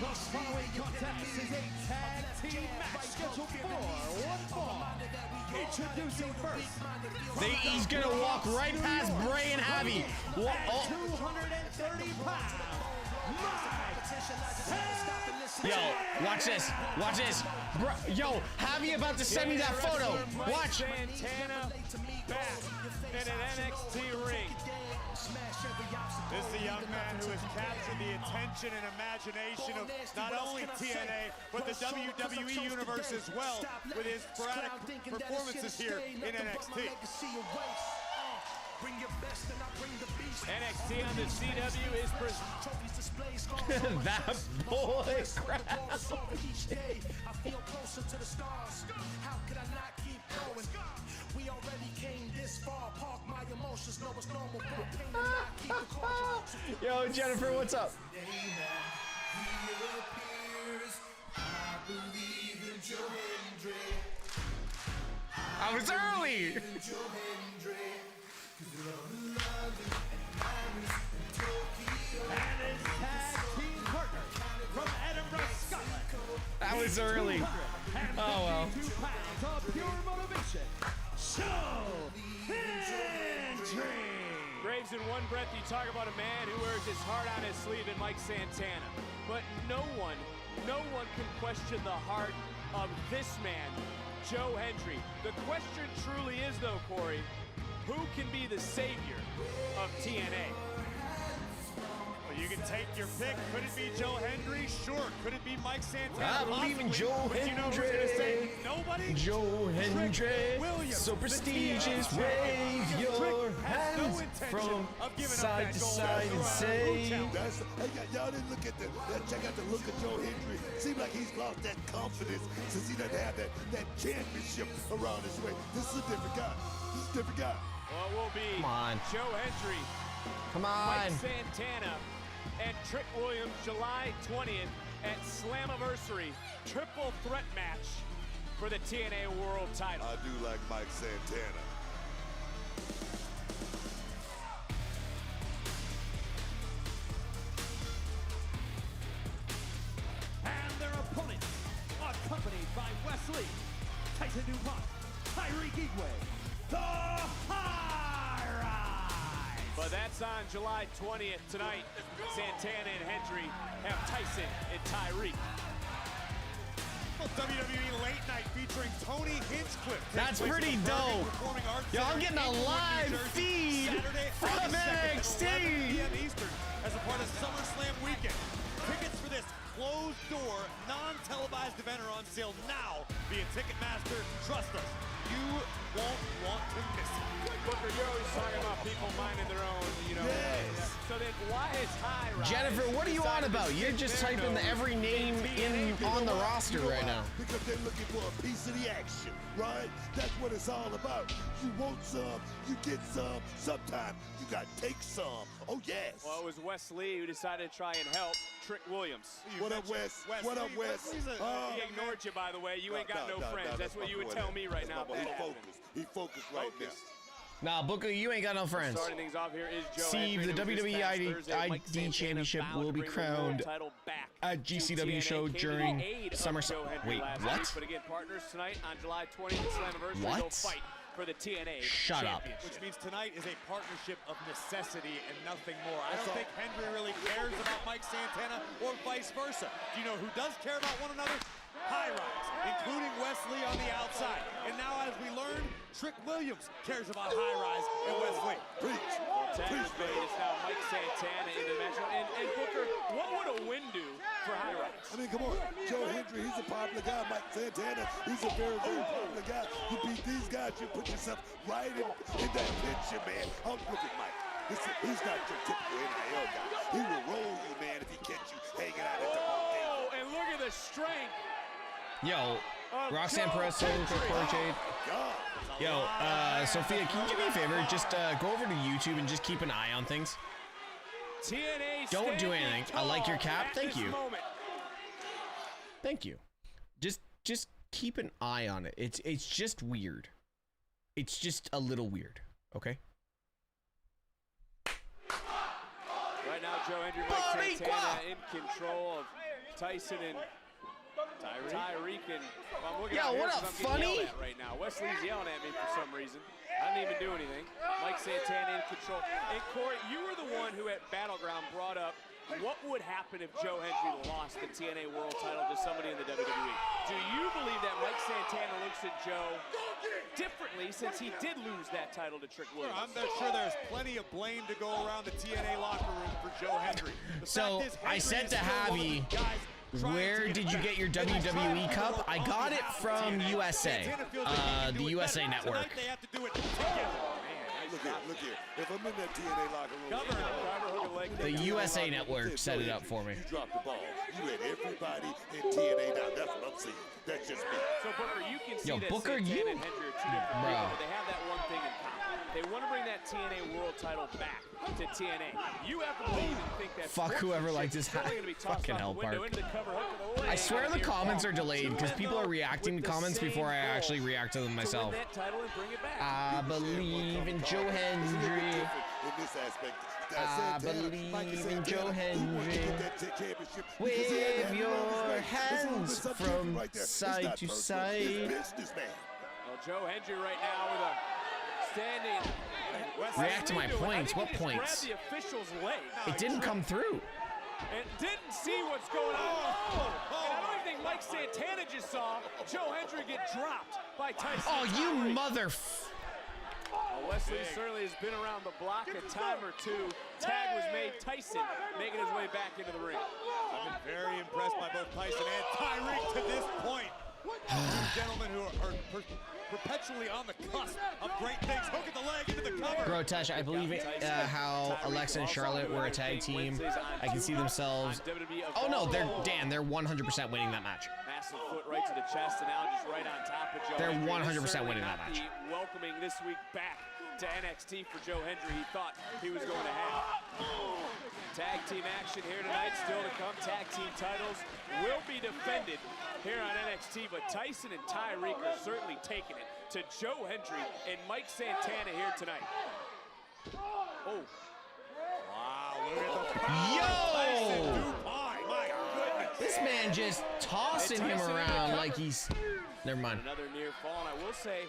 The following contest is a tag team match scheduled for one fall. Introducing first. He's gonna walk right past Bray and Javi. 230 pounds. Yo, watch this. Watch this. Yo, Javi about to send me that photo. Watch. Santana back in an NXT ring. This is a young man who has captured the attention and imagination of not only TNA, but the WWE Universe as well, with his sporadic performances here in NXT. NXT on the CW is that boy crap. We already came this far. Park my emotions. No, it's normal. Yo, Jennifer, what's up? I was early. And his tag team partner from Edinburgh, Scotland. That was early. Oh well. 2 pounds of pure motivation. Joe Hendry. Graves, in one breath, you talk about a man who wears his heart on his sleeve in Mike Santana. But no one can question the heart of this man, Joe Hendry. The question truly is, though, Corey, who can be the savior of TNA? Well, you can take your pick. Could it be Joe Hendry? Sure. Could it be Mike Santana? I believe in Possibly. Joe But you know who's gonna say Hendry. nobody? Joe Hendry, Williams, so the prestigious. TNA Wave champion. your Trick has no hands intention from of giving up side that to gold. side and That's say. Y'all didn't look at check out the look of Joe Hendry. Seems like he's lost that confidence since he doesn't have that championship around his way. This is a different guy. This is a different guy. Well, it will be Come on. Joe Hendry, Come Mike on. Santana, and Trick Williams, July 20th at Slammiversary. Triple threat match for the TNA World title. I do like Mike Santana. And their opponents, accompanied by Wesley, Tyson DuPont, Tyreek Igwe, the High Rise. But that's on July 20th tonight. Santana and Hendry have Tyson and Tyreek. WWE Late Night featuring Tony Hinchcliffe. That's pretty dope. Yo, I'm getting a live feed from NXT. Eastern as a part of SummerSlam weekend. Tickets for this closed-door, non-televised event are on sale now via Ticketmaster. Trust us, you won't want to miss it. Booker, you're always talking about people minding their own, you know. Yes. So then why is High Rise? Jennifer, what are you on about? You're just typing every name in on the roster right now. Because they're looking for a piece of the action, right? That's what it's all about. You want some, you get some. Sometimes you got to take some. Oh, yes. Well, it was Wes Lee who decided to try and help Trick Williams. What up, Wes? What up, Wes? He ignored you, by the way. You ain't got no friends. That's what you would tell me right now. He focused right now. Nah, Booker, you ain't got no friends. Starting things off here is Joe Steve, the Hendry, WWE ID Championship will be crowned at GCW show during SummerSlam. Wait, what? But again, partners tonight on July 20th, Slammiversary, What? they'll fight for the TNA Shut up. Championship. Which means tonight is a partnership of necessity and nothing more. I don't think Hendry really cares about Mike Santana or vice versa. Do you know who does care about one another? High Rise, including Wesley on the outside. And now, as we learn, Trick Williams cares about High Rise and Wesley. Preach. Tag is made. It's now Mike Santana into the match. And Booker, what would a win do for High Rise? I mean, come on. Joe Hendry, he's a popular guy. Mike Santana, he's a very, very popular guy. You beat these guys, you put yourself right in that picture, man. Oh, look at Mike. He's not your typical NIL guy. He will roll you, man, if he catch you hanging out at the ball game. Oh, and look at the strength. Yo, Roxanne Perez, Jade. Yo, Sophia, can you do me a favor? Just go over to YouTube and just keep an eye on things. TNA Don't do anything. I like your cap. Thank you. Moment. Thank you. Just keep an eye on it. It's just weird. It's just a little weird. Okay. Right now, Joe Hendry, Mike Santana in control of Tyson and Tyreek and I'm looking Yo, what up, funny? Right now, Wesley's yelling at me for some reason. I didn't even do anything. Mike Santana in control. And Corey, you were the one who at Battleground brought up what would happen if Joe Hendry lost the TNA World title to somebody in the WWE. Do you believe that Mike Santana looks at Joe differently since he did lose that title to Trick Williams? I'm not sure there's plenty of blame to go around the TNA locker room for Joe Hendry. So I said to Javi, where did you get your WWE Cup? I got it from USA, the USA Network. Look here. If I'm in that TNA locker room, The USA Network set it up for me. You dropped the ball. You had everybody in TNA down. That's what I'm saying. That's just me. So Booker, you can see Yo, that Booker, Santana you- and Hendry are two different people, but they have that one thing in common. They want to bring that TNA World title back to TNA. You have to believe and think that Fuck whoever liked this fucking hell part. I swear the comments are delayed because people are reacting to comments before I actually react to them myself. I believe in Joe Hendry. In this aspect, I believe in Joe Hendry. Wave your hands from side to side. Well, Joe Hendry right now with a standing. React to my points. What points? Grabbed the official's leg. It didn't come through. And didn't see what's going on. And I don't even think Mike Santana just saw Joe Hendry get dropped by Tyson. Oh, you mother... Well, Wesley certainly has been around the block a time or two. Tag was made. Tyson making his way back into the ring. I've been very impressed by both Tyson and Tyreek to this point. Two gentlemen who are perpetually on the cusp of great things. Hook at the leg into the cover. Grotesh, I believe how Alexa and Charlotte were a tag team. I can see themselves. Oh no, they're 100% winning that match. Massive foot right to the chest, and now just right on top of Joe. They're Hendry. 100% winning that match. Welcoming this week back to NXT for Joe Hendry. He thought he was going to have. Tag team action here tonight, still to come. Tag team titles will be defended here on NXT, but Tyson and Tyreek are certainly taking it to Joe Hendry and Mike Santana here tonight. Oh. Wow, look at the power. Yo! My goodness. This man just tossing him around like he's... Never mind. Another near fall, and I will say,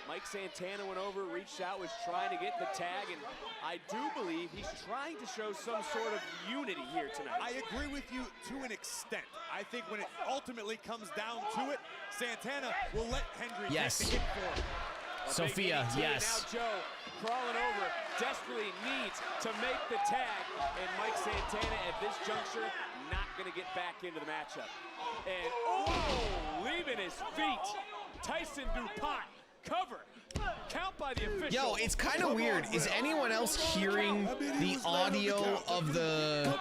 Mike Santana went over, reached out, was trying to get the tag, and I do believe he's trying to show some sort of unity here tonight. I agree with you to an extent. I think when it ultimately comes down to it, Santana will let Hendry take the hit for him. Sophia, yes. Now Joe crawling over, desperately needs to make the tag, and Mike Santana at this juncture not going to get back into the matchup. And leaving his feet, Tyson DuPont. Cover. Count by the official. Yo, it's kind of weird. Is anyone else hearing the audio of the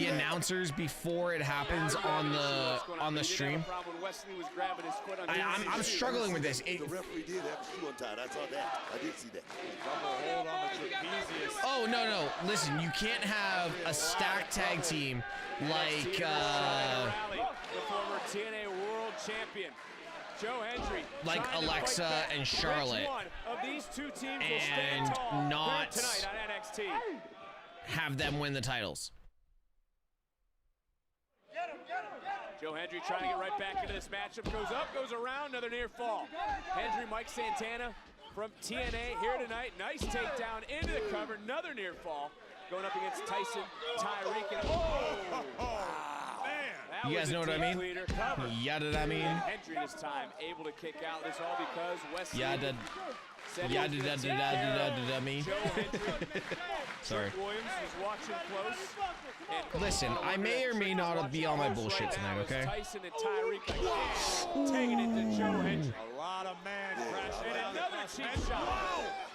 announcers before it happens on the stream? I'm struggling with this. The referee did have a shoe untied. I saw that. I did see that. Hold on the trapezius. Oh, no. Listen, you can't have a stacked tag team like the former TNA World Champion Joe Hendry, like Alexa and Charlotte, one of these two teams and will stand tall not tonight on NXT. Have them win the titles. Joe Hendry trying to get right back into this matchup. Goes up, goes around, another near fall. Hendry, Mike Santana from TNA here tonight. Nice takedown into the cover, another near fall. Going up against Tyson, Tyreek, and You guys know what I mean? Yeah, did I mean? Hendry this time able to kick out. This all because Wesley. Yeah, did I mean? Sorry. Williams was watching close. Listen, I may or may not be on my bullshit tonight, okay? Tyson and Tyreek taking it to Joe Hendry. A lot of man crashing. And another cheap shot.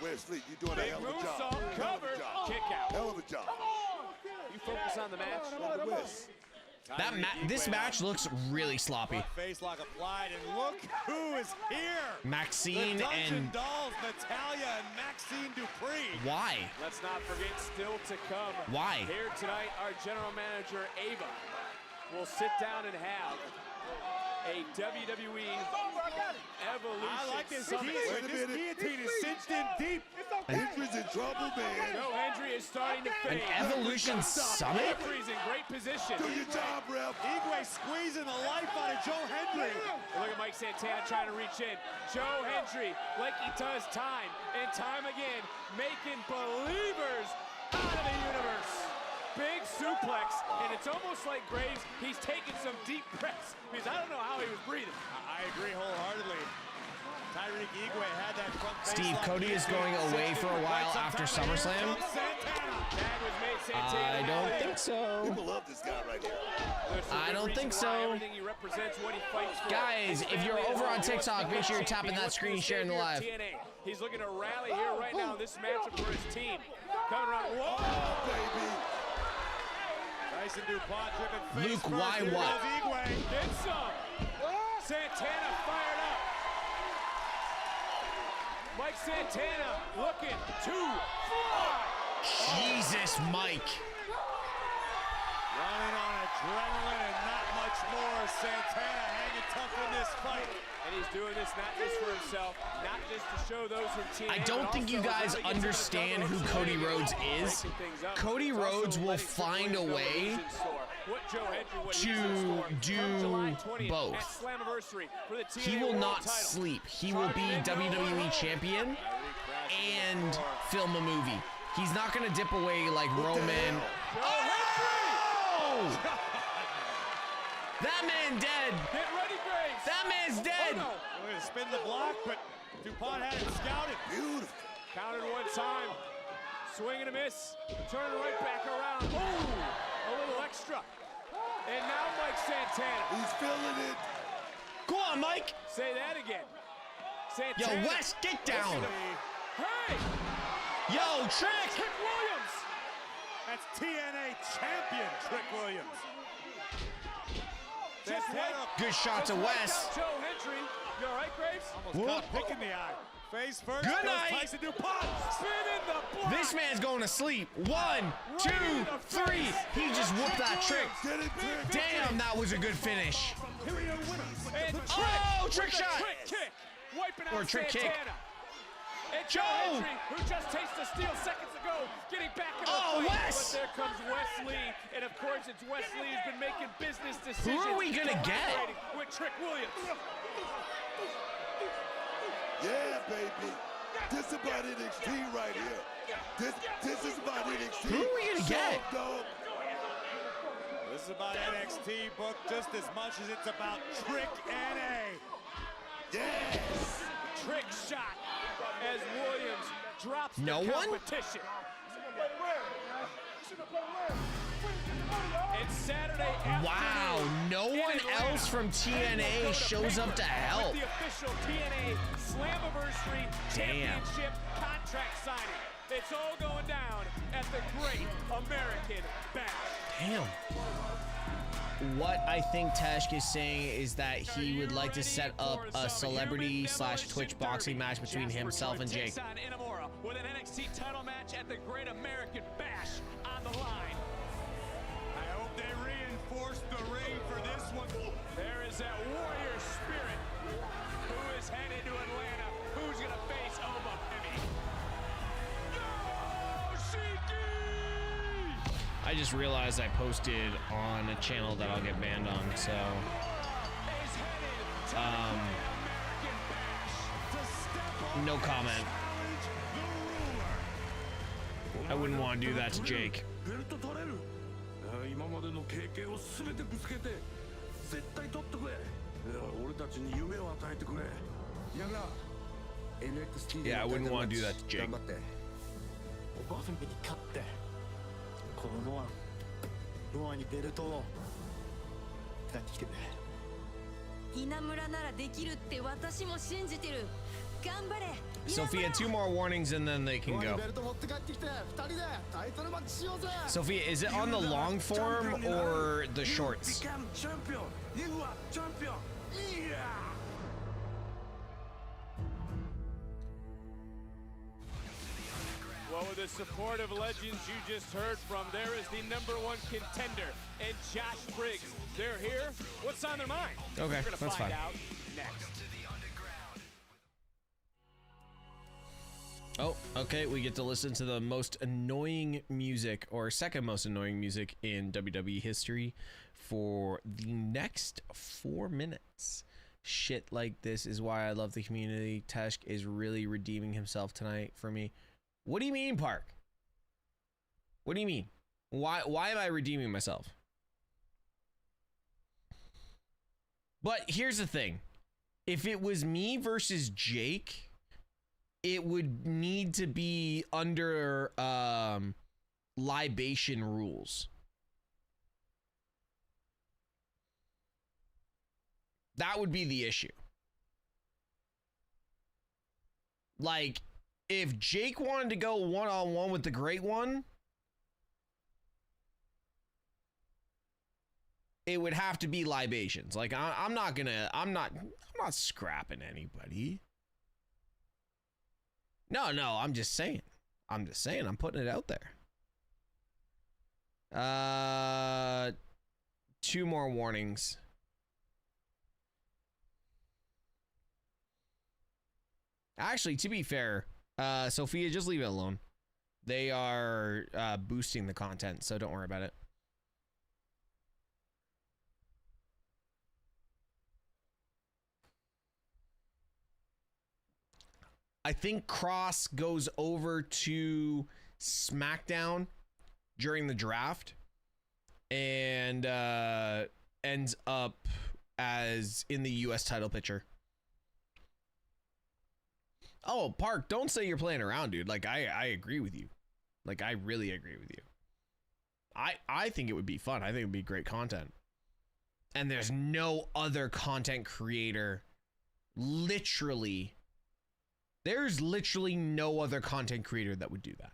Wesley, you're doing a hell of a job. Cover, kick out. Hell of a job. You focus on the match. This match looks really sloppy. Face lock applied, and look who is here. Maxine the Dungeon and Dolls, Natalia and Maxine Dupree. Why? Let's not forget, still to come. Why? Here tonight, our general manager Ava will sit down and have a WWE Evolution. I like this. Summit. This guillotine is cinched in deep. Hendry's in trouble, man. Joe Hendry is starting to fade. An Evolution Summit? Referee's in great position. Do your job, ref. Igwe squeezing the life out of Joe Hendry. Look at Mike Santana trying to reach in. Joe Hendry, like he does time and time again, making believers out of the universe. Big suplex, and it's almost like Graves, he's taking some deep breaths because I don't know how he was breathing. I agree wholeheartedly. Tyreek Igwe had that front face Steve, lock. Cody is going away for a while after SummerSlam. I don't think so. People love this guy right here. I don't think so. Guys, if you're over on TikTok, make sure you're tapping that screen, sharing the live. He's looking to rally here right now in this matchup for his team. Coming around. Whoa, baby. Tyson DuPont driven face Luke, first. why Here what? goes Igwe. Get some. Santana fired up. Mike Santana looking to fly. Jesus, Mike. Running on adrenaline and not much more. Santana hanging tough in this fight. And he's doing this not just for himself, not just to show those in TNA. I don't think you guys understand who Cody Rhodes is. Cody Rhodes will find a way to do both. He will not sleep. He will be WWE champion and film a movie. He's not going to dip away like Roman. Oh! That man dead. Get ready, Graves. That man's dead. We're going to spin the block, but DuPont had it scouted. Beautiful. Countered time. Swing and a miss. Turning right back around. Oh, a little extra. And now Mike Santana. He's feeling it. Go on, Mike. Say that again. Santana. Yo, Wes, get down. Hey. Yo, Trick. Trick Williams. That's TNA champion Trick Williams. Good shot to Wes. Joe Hendry. You all right, Graves? Almost got a pick in the eye. Face first. Good goes night. Tyson DuPont. Spin in the block. This man's going to sleep. 1, 2, 3. He just whooped that Trick. Get it, Trick. Damn, that was a good finish. And Oh, trick shot. Trick kick. Wiping out Or trick kick. Santana. And Joe Hendry, who just tasted steel seconds ago, getting back in the fight. Wes. But there comes Wes Lee. And of course, it's Wes Lee who's been making business decisions. Who are we going to get? With Trick Williams. Yeah, baby. This is about NXT right here. This is about NXT. Who are we going to get? Dog. This is about NXT book just as much as it's about Trick NA. Yes. Trick shot as Williams drops No the one? competition. And Saturday Wow, afternoon no in one Atlanta, else from TNA shows up to help. With the official TNA Slammiversary Championship contract signing. It's all going down at the Great American Bash. Damn. What I think Tashk is saying is that he would like to set up a celebrity/Twitch boxing match between himself and Jake. With an NXT title match at the Great American Bash on the line. I hope they reinforce the ring for this one. There is that warrior spirit who is headed to Atlanta. Who's gonna face Oba Pemi? I just realized I posted on a channel that I'll get banned on, so no comment. I wouldn't want to do that to Jake. Yeah, I wouldn't want to do that to Jake. このロアにベルトを使ってきてくれ。稲村ならできるって私も信じてる。頑張れ。 Sophia, 2 more warnings and then they can go. Sophia, is it on the long form or the shorts? Become champion. You are champion. Yeah. Well, with the support of legends you just heard from, there is the #1 contender and Josh Briggs. They're here. What's on their mind? Okay, We're gonna that's find fine. out next. Oh, okay, we get to listen to the most annoying music, or second most annoying music in WWE history for the next 4 minutes. Shit like this is why I love the community. Tashk is really redeeming himself tonight for me. What do you mean, Park? What do you mean? Why am I redeeming myself? But here's the thing. If it was me versus Jake, it would need to be under libation rules. That would be the issue. Like, if Jake wanted to go one-on-one with the Great One, it would have to be libations. Like, I'm not scrapping anybody. No, I'm just saying. I'm putting it out there. 2 more warnings. Actually, to be fair, Sophia, just leave it alone. They are boosting the content, so don't worry about it. I think Cross goes over to SmackDown during the draft and ends up as in the US title picture. Oh, Park, don't say you're playing around, dude. Like, I agree with you. Like, I really agree with you. I think it would be fun. I think it would be great content. And there's no other content creator, literally, there's literally no other content creator that would do that.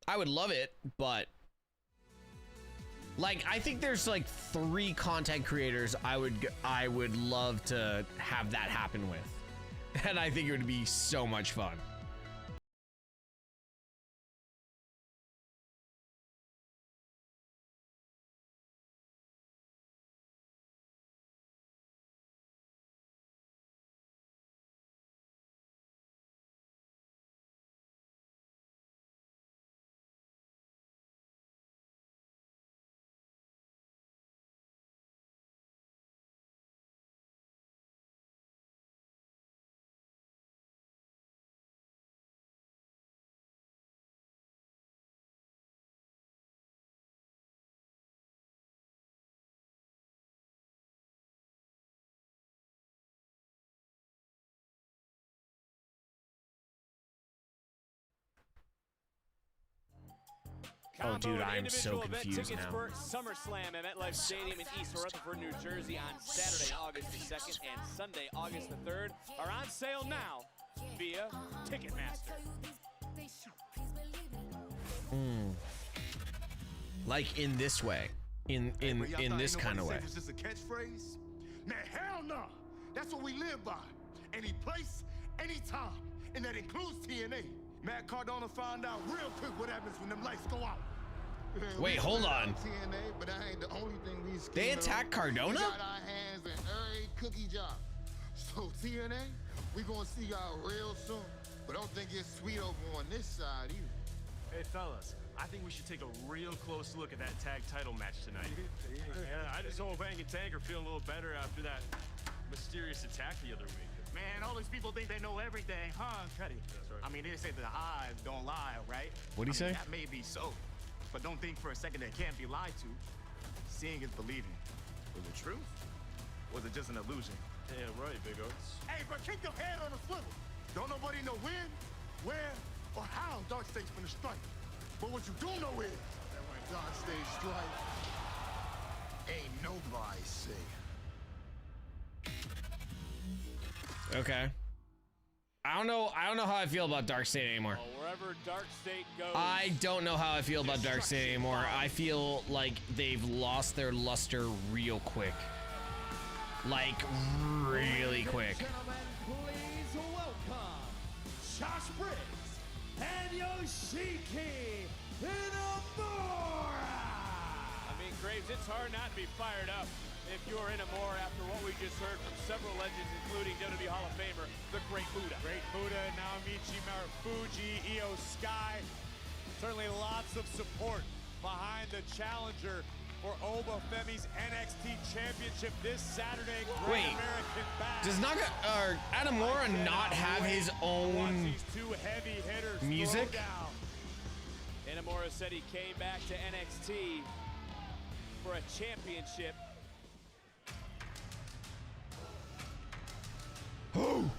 I would love it, but like, I think there's like 3 content creators I would love to have that happen with. And I think it would be so much fun. Oh, dude, I am so confused now. For SummerSlam at MetLife Stadium in East Rutherford, New Jersey on Saturday, August the 2nd and Sunday, August the 3rd are on sale now via Ticketmaster. Like in this way, in this kind of way. It's just a catchphrase. Now hell no, that's what we live by. Any place, anytime, and that includes TNA. Matt Cardona found out real quick what happens when them lights go out. Wait, hold on. TNA, but that ain't the only thing we They attacked Cardona? We got our hands in every cookie jar. So TNA, we gonna see y'all real soon. But don't think it's sweet over on this side either. Hey fellas, I think we should take a real close look at that tag title match tonight. Yeah, I just hope Hank and Tank are feeling a little better after that mysterious attack the other week. Man, all these people think they know everything, huh, Cuddy? That's right. I mean, they say the eyes don't lie, right? What'd he say? That may be so, but don't think for a second that can't be lied to. Seeing is believing. Was it truth? Was it just an illusion? Yeah, right, Big Oats. Hey, bro, keep your head on a swivel. Don't nobody know when, where, or how Dark State's gonna strike. But what you do know is that when Dark State strike, ain't nobody safe. Okay. I don't know how I feel about Dark State anymore. Wherever Dark State goes. I don't know how I feel about Dark State anymore. I feel like they've lost their luster real quick. Like, really quick. Please welcome Josh Briggs and Yoshiki Inamura. I mean, Graves, it's hard not to be fired up if you're in Amore after what we just heard from several legends, including WWE Hall of Famer, the Great Buddha. Great Buddha, Naomichi Marufuji, Io Sky. Certainly lots of support behind the challenger for Oba Femi's NXT Championship this Saturday. Wait, does Adam Mora not have his own music? Inamura said he came back to NXT for a championship. Who?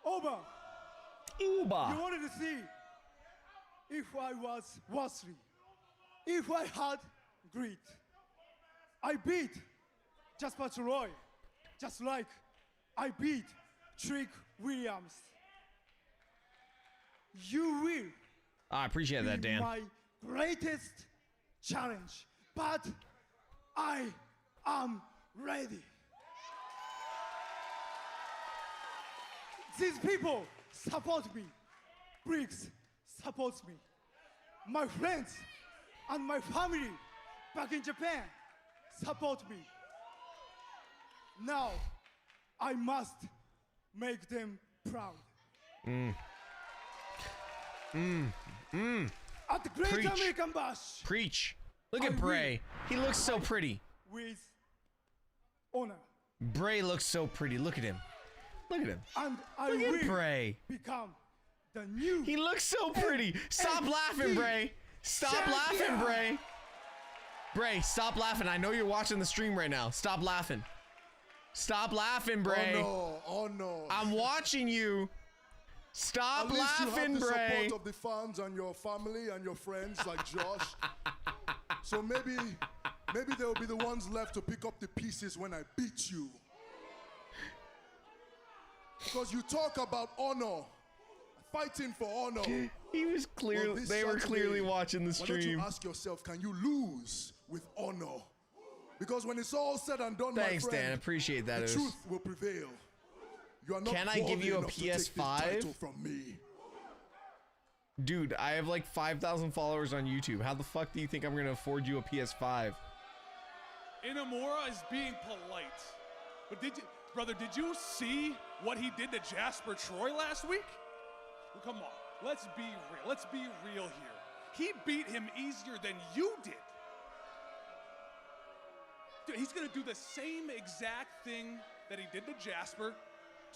Oba. Uba. You wanted to see if I was worthy, if I had grit. I beat Jasper Troy, just like I beat Trick Williams. You will I appreciate that, be Dan. my greatest challenge, but I am ready. These people support me. Briggs supports me. My friends and my family back in Japan support me. Now, I must make them proud. At the Great Preach. American Bash Preach. Look at Bray. He looks so pretty. with honor. Bray looks so pretty. Look at him. Look at him. And I Look at will Bray. become the new. He looks so pretty. Stop laughing, Bray. Stop laughing, Bray. Bray, stop laughing. I know you're watching the stream right now. Stop laughing. Stop laughing, Bray. Oh no. I'm watching you. Stop At least laughing, you have the Bray. support of the fans and your family and your friends like Josh. So maybe they'll be the ones left to pick up the pieces when I beat you. Because you talk about honor, fighting for honor. He was clearly, Well, this they were Saturday, clearly watching the Why don't you stream. ask yourself, can you lose with honor? Because when it's all said and done, Thanks, my friend, Dan. Appreciate that. the It was- truth will prevail. You are not Can I give worthy you a enough to take this PS5? title from me. Dude, I have like 5,000 followers on YouTube. How the fuck do you think I'm gonna afford you a PS5? Inamura is being polite. But did you see what he did to Jasper Troy last week? Well, come on, let's be real. Let's be real here. He beat him easier than you did. Dude, he's gonna do the same exact thing that he did to Jasper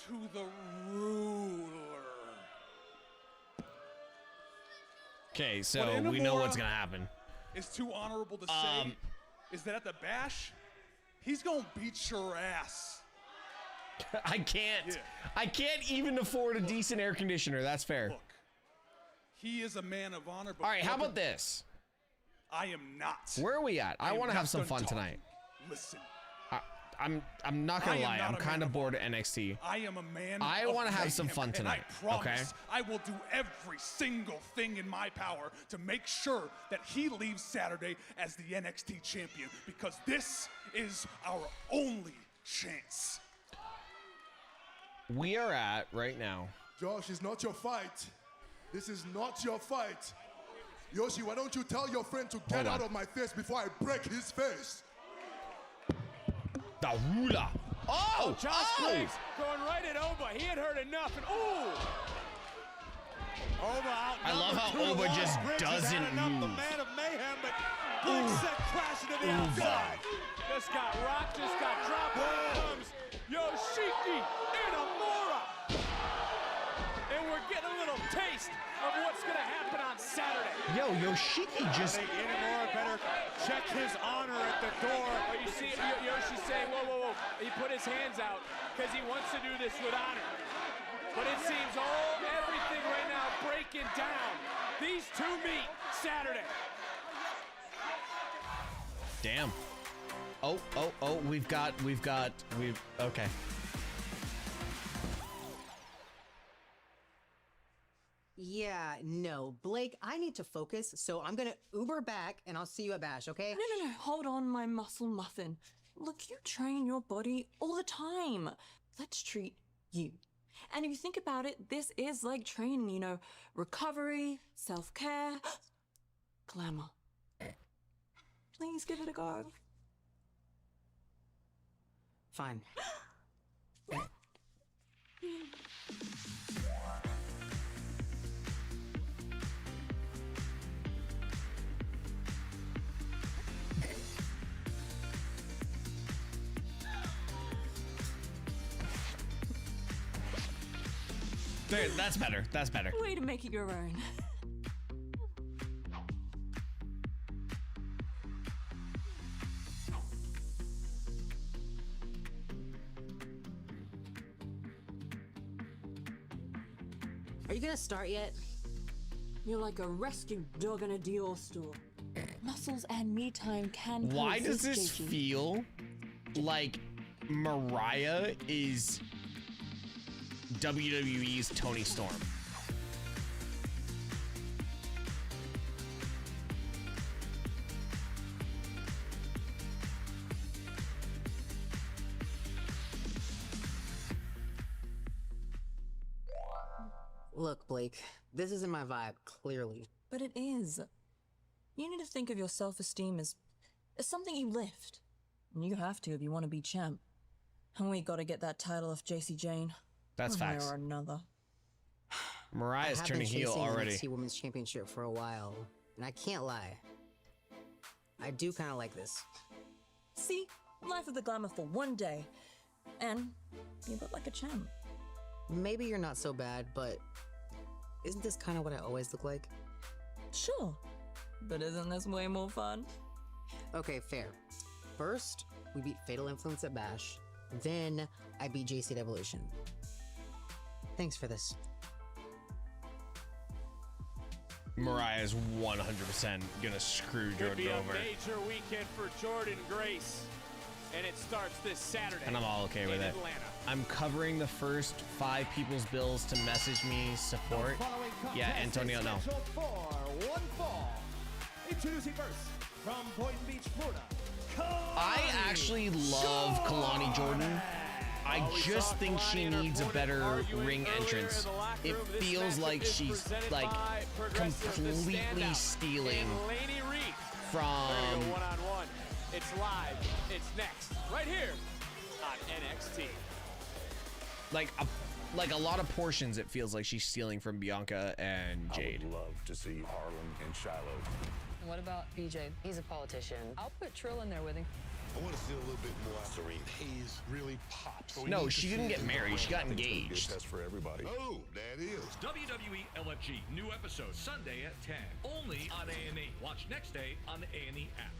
to the ruler. Okay, so we know what's gonna happen. It's too honorable to say is that at the bash, he's gonna beat your ass. I can't. Yeah. I can't even afford a decent air conditioner. That's fair. Look, he is a man of honor. But All right, how about this? I am not. Where are we at? I am want to have not some done fun talking. tonight. Listen, I'm not gonna I am lie. not I'm a kind man of of bored of NXT. I am a man. I want to have some fun tonight, And I okay? promise I will do every single thing in my power to make sure that he leaves Saturday as the NXT champion, because this is our only chance. We are at right now. Josh, it's not your fight. This is not your fight. Yoshi, why don't you tell your friend to get out of my face before I break his face? The ruler. Oh! Josh Briggs going right at Oba. He had heard enough, and ooh! Oba out. I love how Oba just doesn't The move. man of mayhem, but Briggs sent crashing to the outside. Just got rocked, just got dropped. Here comes Yoshiki Inamura. And we're getting a little taste of what's going to happen on Saturday. Yo, Yoshiki just. I think Inamura better check his honor at the door. Oh, you see Yoshi saying, whoa, whoa, whoa. He put his hands out because he wants to do this with honor. But it seems everything right now breaking down. These two meet Saturday. Damn. Oh, okay. Yeah, no. Blake, I need to focus, so I'm gonna Uber back and I'll see you at Bash, okay? No. Hold on, my muscle muffin. Look, you train your body all the time. Let's treat you. And if you think about it, this is like training, you know, recovery, self-care, glamour. Please give it a go. Fine. There, that's better. That's better. Way to make it your own. Are you gonna start yet? You're like a rescue dog in a Dior store. Muscles and me time can Why does coexist, this JG. feel like Mariah is WWE's Tony Storm? Look, Blake, this isn't my vibe, clearly. But it is. You need to think of your self-esteem as something you lift. And you have to if you want to be champ. And we gotta get that title off JC Jane. That's one way facts. or another. Mariah's I have turning been heel chasing the already. NXT Women's Championship for a while, and I can't lie. I do kind of like this. See? Life of the glamour for one day. And you look like a champ. Maybe you're not so bad, but isn't this kind of what I always look like? Sure. But isn't this way more fun? Okay, fair. First, we beat Fatal Influence at Bash. Then, I beat JC at Evolution. Thanks for this. Mariah's 100% gonna screw Could Jordan be a over. major weekend for Jordan Grace. And it starts this Saturday. And I'm all okay with in it. Atlanta. I'm covering the first 5 people's bills to message me support. Yeah, Antonio, no. For one fall. Introducing first from Boynton Beach, Florida. I actually love Kalani Jordan. I just think she needs a better ring entrance. It feels like she's like completely stealing from One-on-one. It's live. It's next. Right here on NXT. like a lot of portions. It feels like she's stealing from Bianca and Jade. I would love to see Harlan and Shiloh. What about BJ? He's a politician. I'll put Trill in there with him. I want to see a little bit more. Serene Hayes really pops. No, she didn't get married. She got engaged. That's for everybody. Oh, that is. WWE LFG, new episode Sunday at 10. Only on A&E. Watch next day on the A&E app.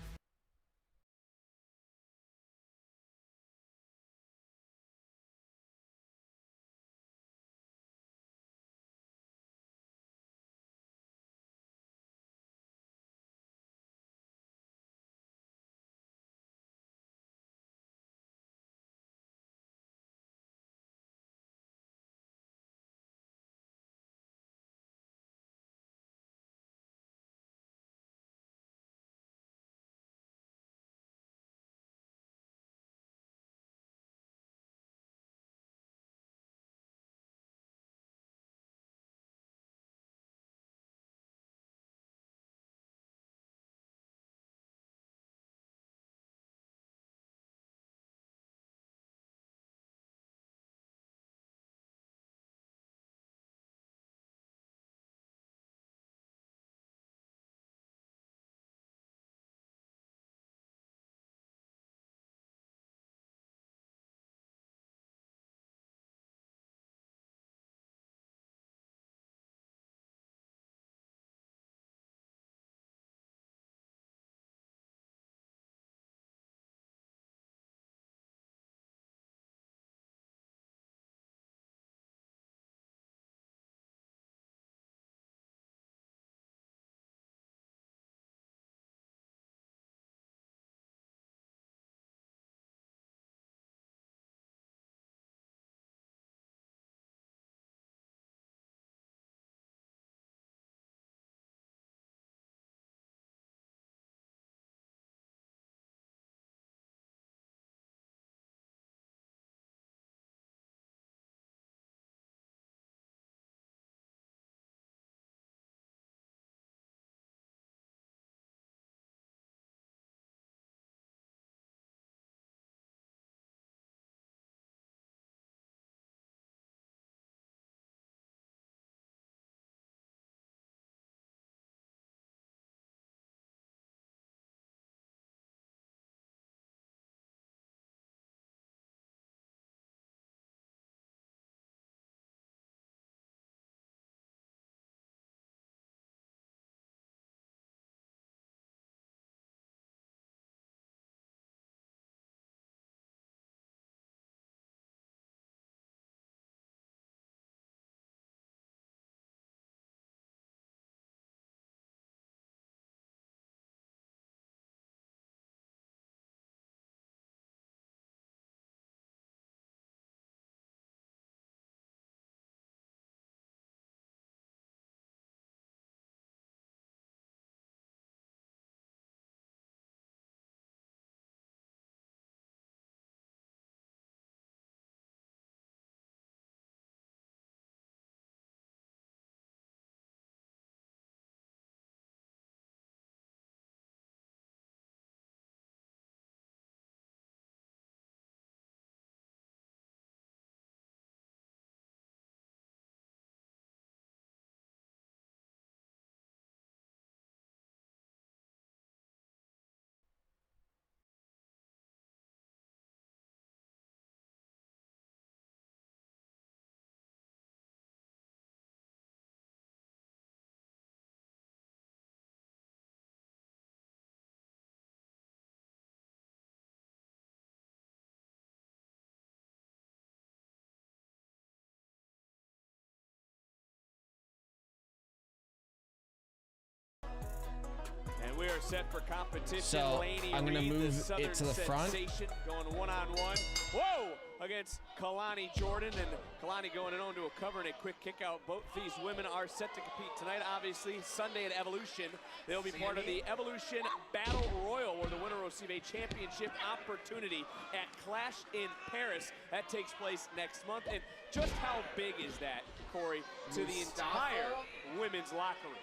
We are set for competition. So, Laney I'm gonna Reed, move the it to the front. sensation, going one-on-one. Whoa! Against Kalani Jordan, and Kalani going in on to a cover and a quick kick out. Both these women are set to compete tonight, obviously. Sunday at Evolution. They'll be part of the Evolution Battle Royal, where the winner will receive a championship opportunity at Clash in Paris. That takes place next month. And just how big is that, Corey, to the entire women's locker room?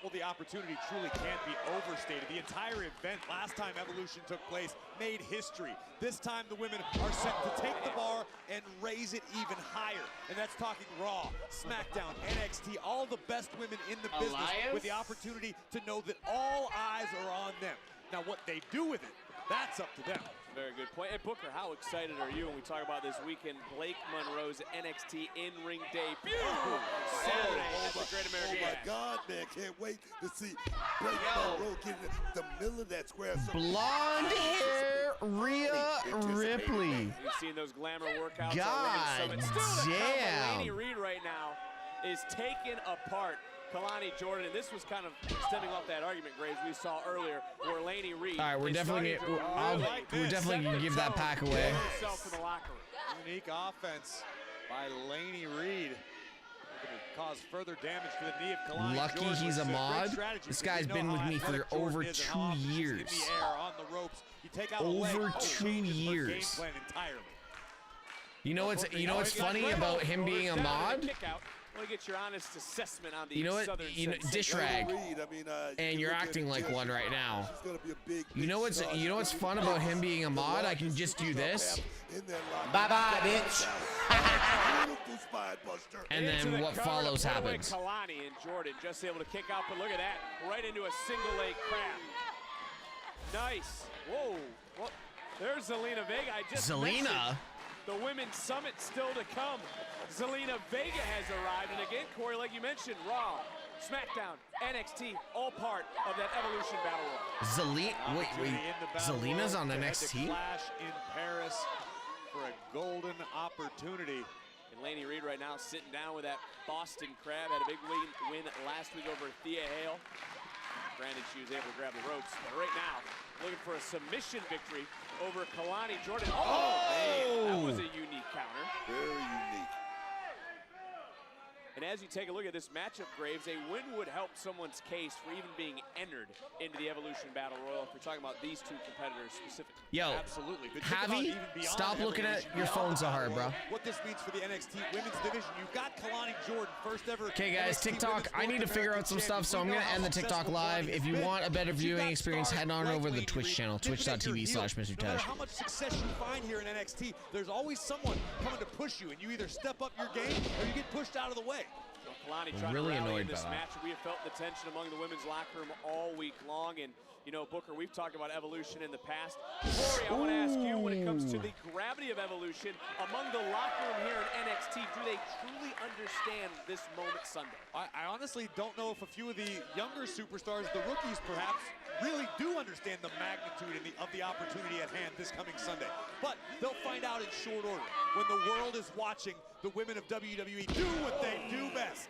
Well, the opportunity truly can't be overstated. The entire event last time Evolution took place made history. This time the women are set to take the bar and raise it even higher. And that's talking Raw, SmackDown, NXT, all the best women in the business with the opportunity to know that all eyes are on them. Now what they do with it, that's up to them. Very good point. And Booker, how excited are you when we talk about this weekend? Blake Monroe's NXT in-ring debut Saturday at the Great American Oh my Bash. God, man, can't wait to see Blake Monroe get in the middle of that square. Blonde hair, Rhea Ripley. You've seen those glamour workouts. God damn. Laney Reed right now is taken apart Kalani Jordan, and this was kind of stemming off that argument, Graves, we saw earlier, where Laney Reed. All right, we're definitely gonna give that pack away. In the locker room. Unique offense by Laney Reed. Going to cause further damage to the knee of Kalani Lucky Jordan, he's a which is mod. great strategy, This because guy's we know been how with me for athletic over Jordan is and how 2 often she's years. in the air, on the ropes. You take out a leg, Over it 2 changes her years. game plan entirely. You know what's funny about him being a mod? Want to get your honest assessment on the You know what? Southern Dish rag, and you're acting like one right now. You know what's fun about him being a mod? I can just do this. Bye bye, bitch. And then what follows happens. Kalani and Jordan just able to kick out, but look at that, right into a single leg crab. Nice. Whoa. Well, there's Zelina Vega. I just mentioned the women's summit still to come. Zelina Vega has arrived, and again, Corey, like you mentioned, Raw, SmackDown, NXT, all part of that Evolution Battle Royal. Wait. Zelina's on NXT? Clash in Paris for a golden opportunity. And Laney Reed right now sitting down with that Boston Crab. Had a big win last week over Thea Hale. Granted, she was able to grab the ropes, but right now, looking for a submission victory over Kalani Jordan. Oh, man, that was a unique counter. Very unique. And as you take a look at this matchup, Graves, a win would help someone's case for even being entered into the Evolution Battle Royal if we're talking about these two competitors specifically. Yo, absolutely. Javi, stop looking at your phone so hard, bro. What this means for the NXT women's division, you've got Kalani Jordan, first ever. Okay, guys, TikTok. I need to figure out some stuff, so I'm gonna end the TikTok live. If you want a better viewing experience, head on over to the Twitch channel, twitch.tv/Mr. No matter Tesh. how much success you find here in NXT, there's always someone coming to push you, and you either step up your game or you get pushed out of the way. Kalani trying Really to rally annoyed in this by that. match. We have felt the tension among the women's locker room all week long, and you know, Booker, we've talked about Evolution in the past. Corey, I want to ask you, when it comes to the gravity of Evolution among the locker room here in NXT, do they truly understand this moment Sunday? I honestly don't know if a few of the younger superstars, the rookies perhaps, really do understand the magnitude of the opportunity at hand this coming Sunday. But they'll find out in short order. When the world is watching, the women of WWE do what they do best.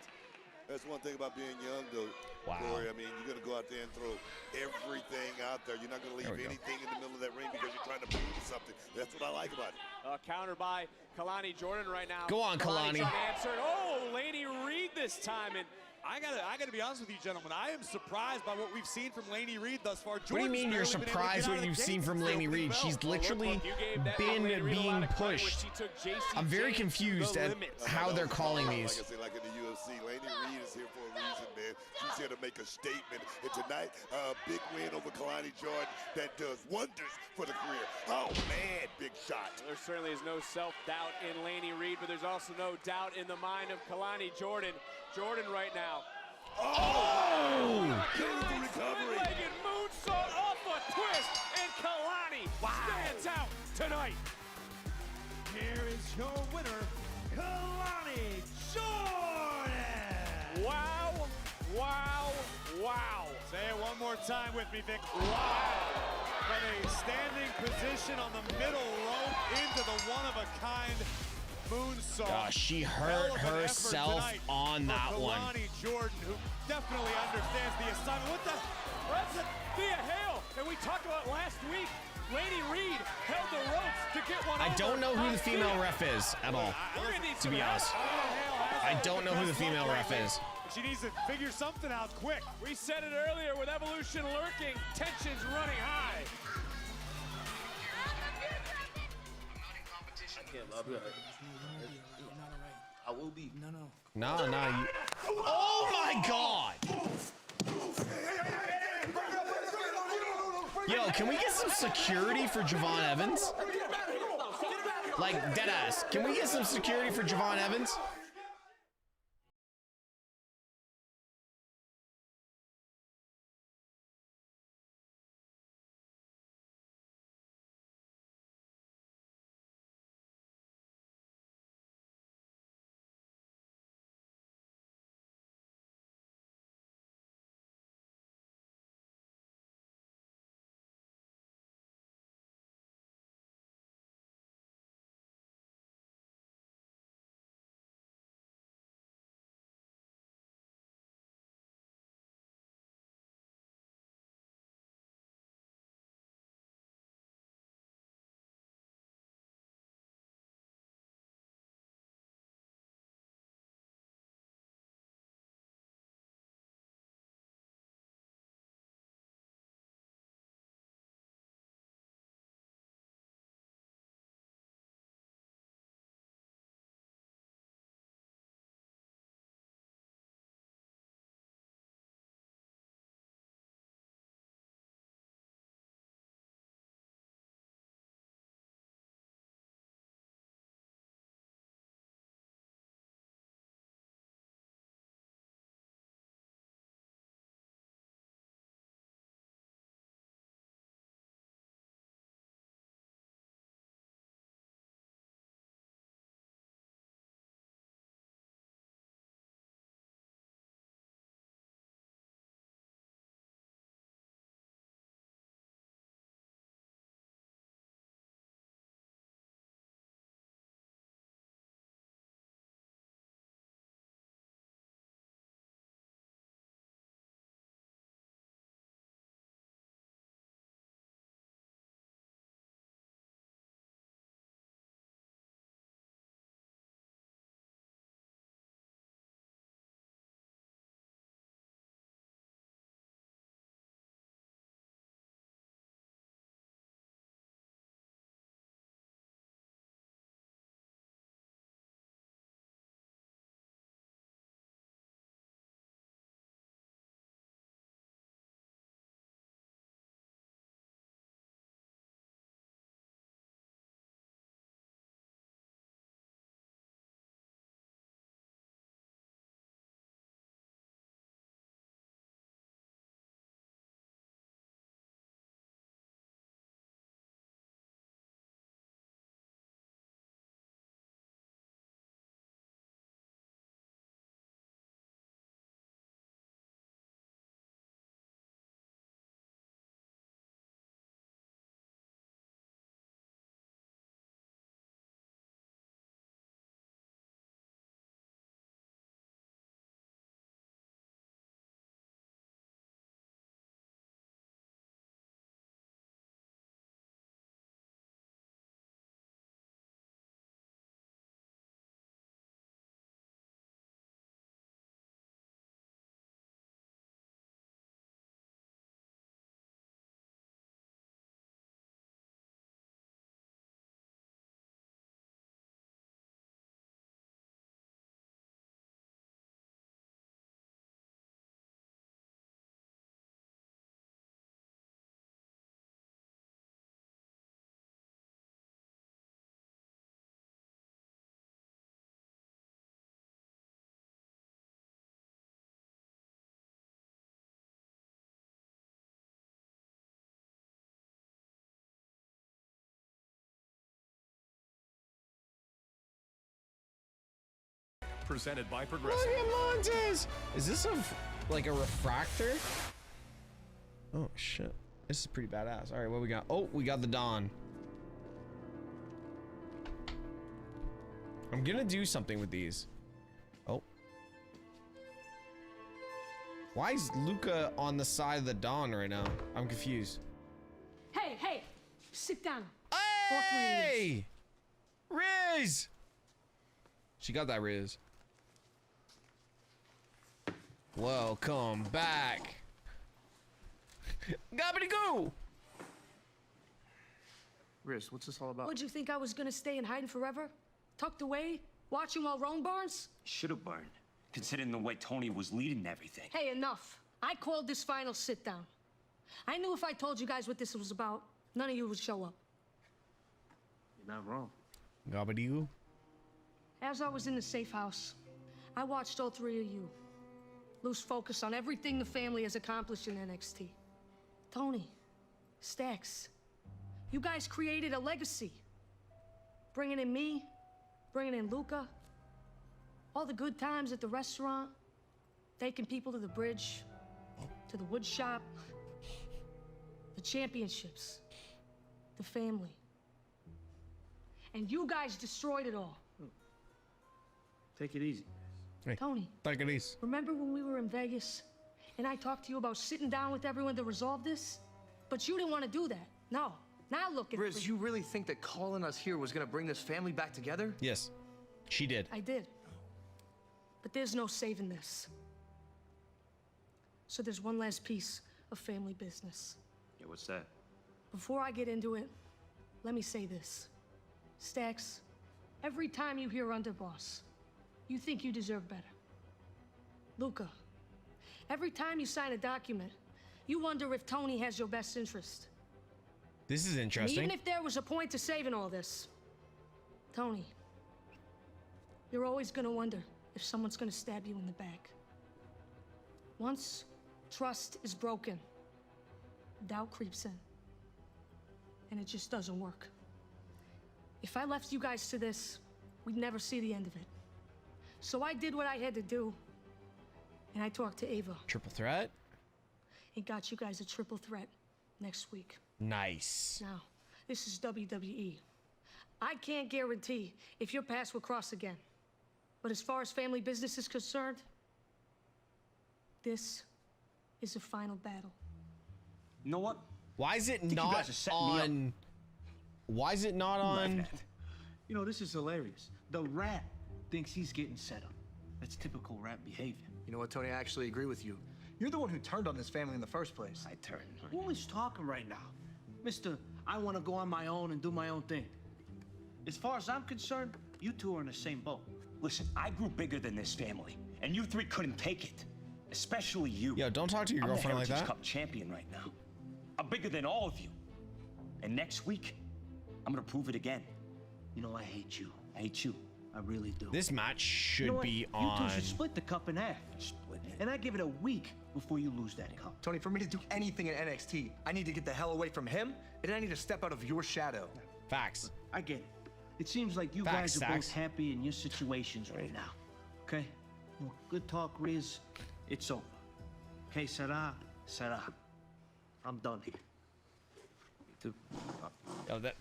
That's one thing about being young, though, Corey. I mean, you're going to go out there and throw everything out there. You're not going to leave anything in the middle of that ring because you're trying to prove something. That's what I like about it. Counter by Kalani Jordan right now. Go on, Kalani. Answered. Oh, Laney Reed this time. And I gotta be honest with you, gentlemen. I am surprised by what we've seen from Laney Reed thus far. What do you mean you're surprised what you've seen from Laney Reed? She's literally been being pushed. I'm very confused at how they're calling these. Like I say, like in the UFC, Laney Reed is here for a reason, man. She's here to make a statement. And tonight, a big win over Kalani Jordan that does wonders for the career. Oh, man, big shot. There certainly is no self-doubt in Laney Reed, but there's also no doubt in the mind of Kalani Jordan. Jordan right now. Oh! Beautiful recovery. Three-legged moonsault off a twist, and Kalani stands out tonight. Here is your winner, Kalani Jordan. Wow, wow, wow. Say it one more time with me, Vic. Wow. From a standing position on the middle rope into the one-of-a-kind moonsault. Gosh, she hurt herself on that one. Kalani Jordan, who definitely understands the assignment. What the? via hail. And we talked about last week, Lady Reed held the ropes to get one I over don't know who on the female Thea. ref is at all, We're gonna need to some be help. honest. I don't know who the female ref is. She needs to figure something out quick. We said it earlier with Evolution lurking, tensions running high. I will be. Nah, you... Oh my God! Yo, can we get some security for Javon Evans? Like, deadass. Can we get some security for Javon Evans? Presented by Progressive. Look at Montez! Is this like a refractor? Oh shit. This is pretty badass. Alright, what we got? Oh, we got the Dawn. I'm gonna do something with these. Oh. Why is Luca on the side of the Don right now? I'm confused. Hey, sit down. Hey! Riz! She got that Riz. Welcome back. Gobbity-goo! Riz, what's this all about? What'd you think I was gonna stay in hiding forever? Tucked away? Watching while Rome burns? Should have burned, considering the way Tony was leading everything. Hey, enough. I called this final sit down. I knew if I told you guys what this was about, none of you would show up. You're not wrong. Gobbity-goo. As I was in the safe house, I watched all three of you lose focus on everything the family has accomplished in NXT. Tony, Stacks, you guys created a legacy. Bringing in me, bringing in Luca, all the good times at the restaurant, taking people to the bridge, to the wood shop, the championships, the family. And you guys destroyed it all. Take it easy. Hey, Tony, take it easy. Remember when we were in Vegas and I talked to you about sitting down with everyone to resolve this? But you didn't want to do that. No. Now look at Riz, you really think that calling us here was gonna bring this family back together? Yes, she did. I did. But there's no saving this. So there's one last piece of family business. Yeah, what's that? Before I get into it, let me say this. Stacks, every time you hear underboss, you think you deserve better. Luca, every time you sign a document, you wonder if Tony has your best interest. This is And interesting. even if there was a point to saving all this, Tony, you're always gonna wonder if someone's gonna stab you in the back. Once trust is broken, doubt creeps in, and it just doesn't work. If I left you guys to this, we'd never see the end of it. So I did what I had to do, and I talked to Ava. Triple threat? And got you guys a triple threat next week. Nice. Now, this is WWE. I can't guarantee if your paths will cross again. But as far as family business is concerned, this is a final battle. You know what? Why is it You not guys are setting me up. on? Why is it not on? You know, this is hilarious. The rat thinks he's getting set up. That's typical rat behavior. You know what, Tony? I actually agree with you. You're the one who turned on this family in the first place. I turned. Who is talking right now? Mr. I want to go on my own and do my own thing. As far as I'm concerned, you two are in the same boat. Listen, I grew bigger than this family, and you three couldn't take it. Especially you. Yo, don't talk to your girlfriend like I'm the that. Heritage Cup champion right now. I'm bigger than all of you. And next week, I'm gonna prove it again. You know, I hate you. I hate you. I really do. This match should You know what? be You on. two should split the cup in half. Split it. And I give it a week before you lose that cup. Tony, for me to do anything in NXT, I need to get the hell away from him, and I need to step out of your shadow. Facts. I get it. It seems like you Facts, guys are Stacks. both happy in your situations right now. Okay? Well, good talk, Riz. It's over. Okay, Sarah, Sarah. I'm done here. Me too. Yo, that.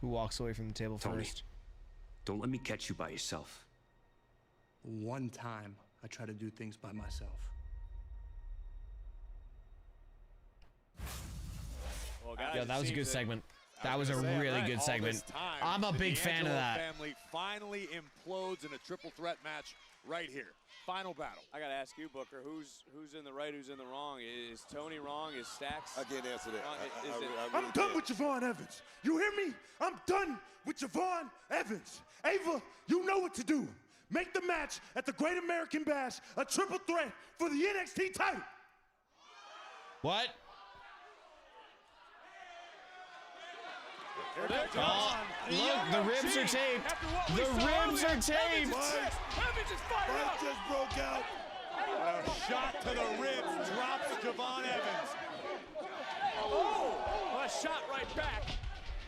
Who walks away from the table Tony, first? don't let me catch you by yourself. One time, I try to do things by myself. Well, guys, Yo, that was a good segment. That was a really good segment. I'm a big fan of that. Family finally implodes in a triple threat match right here. Final battle. I gotta ask you, Booker, who's in the right, who's in the wrong? Is Tony wrong? Is Stacks? I can't answer that. wrong? I'm done with Javon Evans. You hear me? I'm done with Javon Evans. Ava, you know what to do. Make the match at the Great American Bash a triple threat for the NXT title. What? Oh, look, the ribs are taped. The ribs are taped. Evans is fired up. just broke out. A shot to the ribs drops Javon Evans. Oh, a shot right back.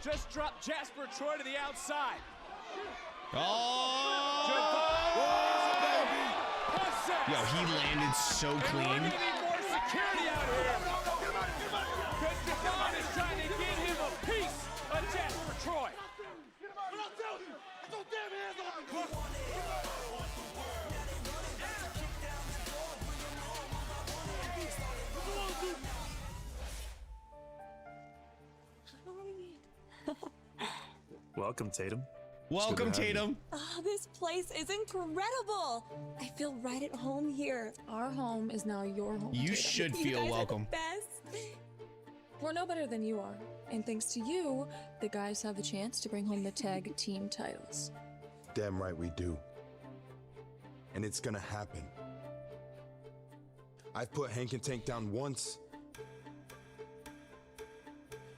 Just dropped Jasper Troy to the outside. Oh! Yo, he landed so clean. We're gonna need more security out here. Because Javon is trying to get him a piece of Jasper Troy. Welcome, Tatum. Welcome, Tatum. Oh, this place is incredible. I feel right at home here. Our home is now your home. You Tatum. should You feel guys are the welcome. best. We're no better than you are. And thanks to you, the guys have a chance to bring home the tag team titles. Damn right we do. And it's gonna happen. I've put Hank and Tank down once,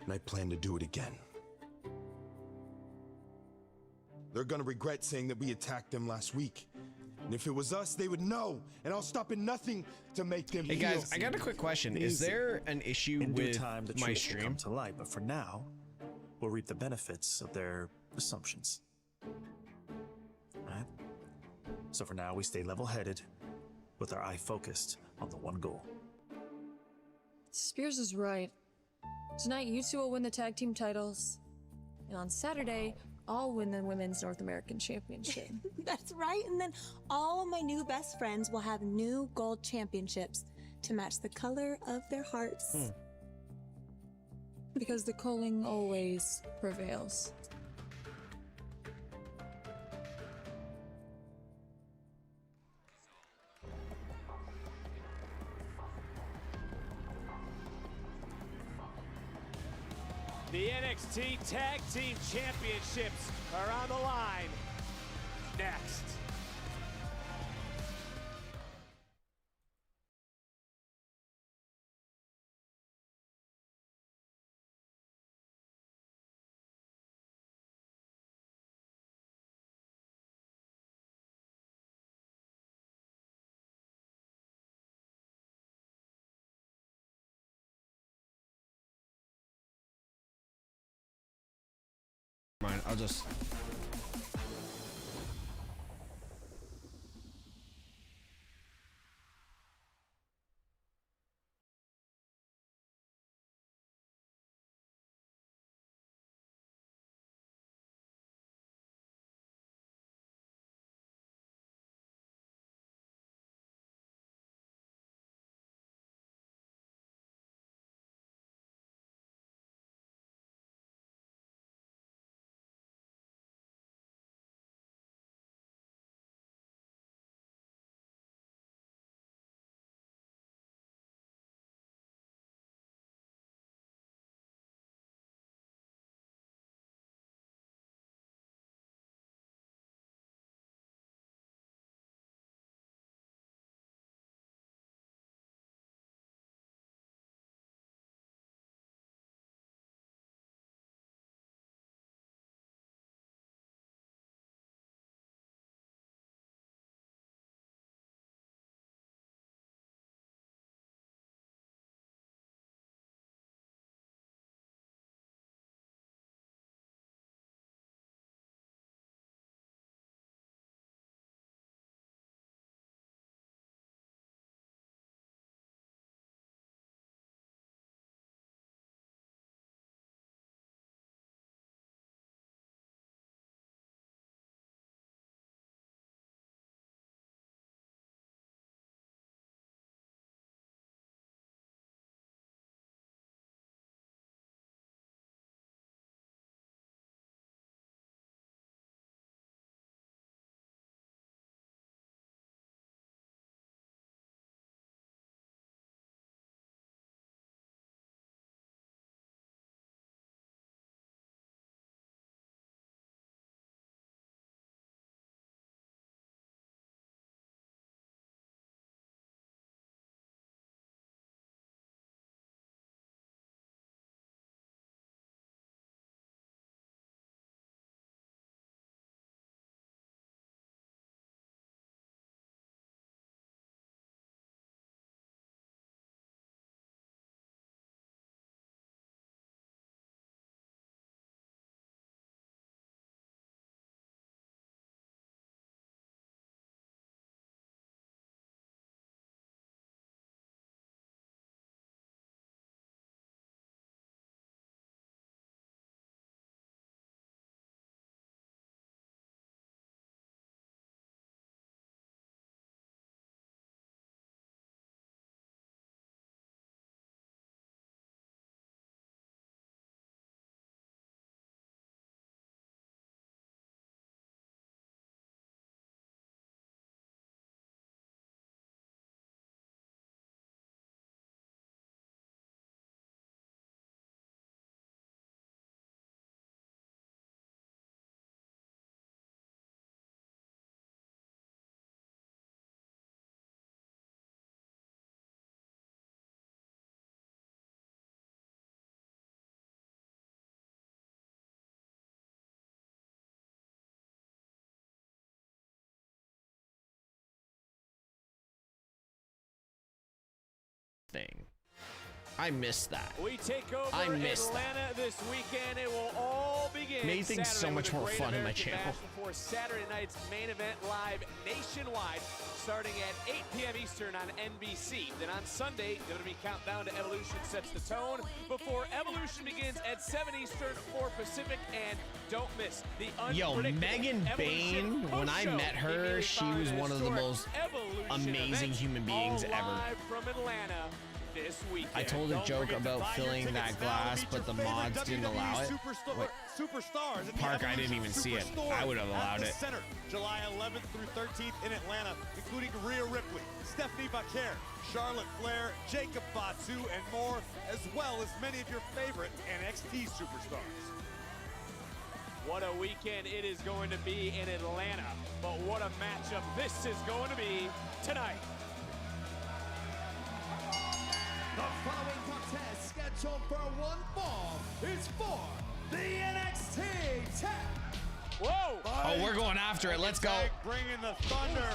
and I plan to do it again. They're gonna regret saying that we attacked them last week. And if it was us, they would know, and I'll stop at nothing to make them Hey heal. guys, I got a quick question. Is there an issue In due with time, the my truth will stream? come to light, but for now, we'll reap the benefits of their assumptions. Alright? So for now, we stay level-headed, with our eye focused on the one goal. Spears is right. Tonight, you two will win the tag team titles. And on Saturday, I'll win the Women's North American Championship. That's right, and then all my new best friends will have new gold championships to match the color of their hearts. Because the calling always prevails. The NXT Tag Team Championships are on the line next. Mind, I'll just thing. I missed that. We take over I missed Atlanta this weekend. It will all begin made things Saturday so much with a more Great fun on my American channel. Bash before Saturday night's main event live nationwide, starting at 8 p.m. Eastern on NBC. Then on Sunday, WWE Countdown to Evolution sets the tone before Evolution begins at 7 Eastern, 4 Pacific, and don't miss the unpredictable Megan Evolution Bain, when I post-show. met her, she was one of the most amazing human beings ever. Live from Atlanta this weekend. I told a joke about filling that glass, but the mods didn't allow it. Wait. Superstars in the Park, I didn't Evolution even see it. Superstore I would have allowed at the it. Center, July 11th through 13th in Atlanta, including Rhea Ripley, Stephanie Baker, Charlotte Flair, Jacob Fatu, and more, as well as many of your favorite NXT superstars. What a weekend it is going to be in Atlanta, but what a matchup this is going to be tonight. The following contest, scheduled for one fall, is for the NXT Tag. Whoa! Oh, we're going after it. Let's go. Bringing the thunder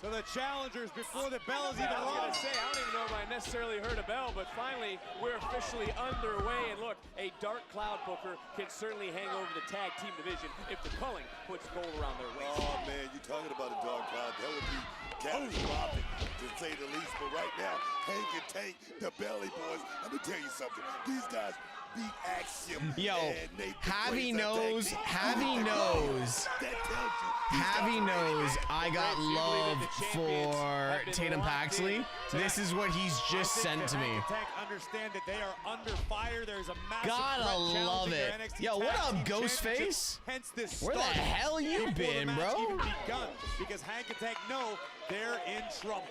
to the challengers before the bell is even I was rung. gonna say, I don't even know if I necessarily heard a bell, but finally we're officially underway. And look, a dark cloud booker can certainly hang over the tag team division if the culling puts gold around their waist. Oh man, you're talking about a dark cloud. That would be catastrophic, to say the least. But right now, Hank and Tank, the Belly Boys, let me tell you something. These guys beat Axiom. Yo, and Nathan Javi Fraser knows, tag team. Javi knows, That tells you these Javi guys are knows ready. I got love for Tatum Paxley. This is what he's just sent to me. Tank understand that they are under fire. There's a massive Gotta threat love challenging it. their NXT Yo, what Tag up, Team Ghostface? Championships. Hence this Where the start hell you before the been, match bro? even begun, because Hank and Tank know they're in trouble.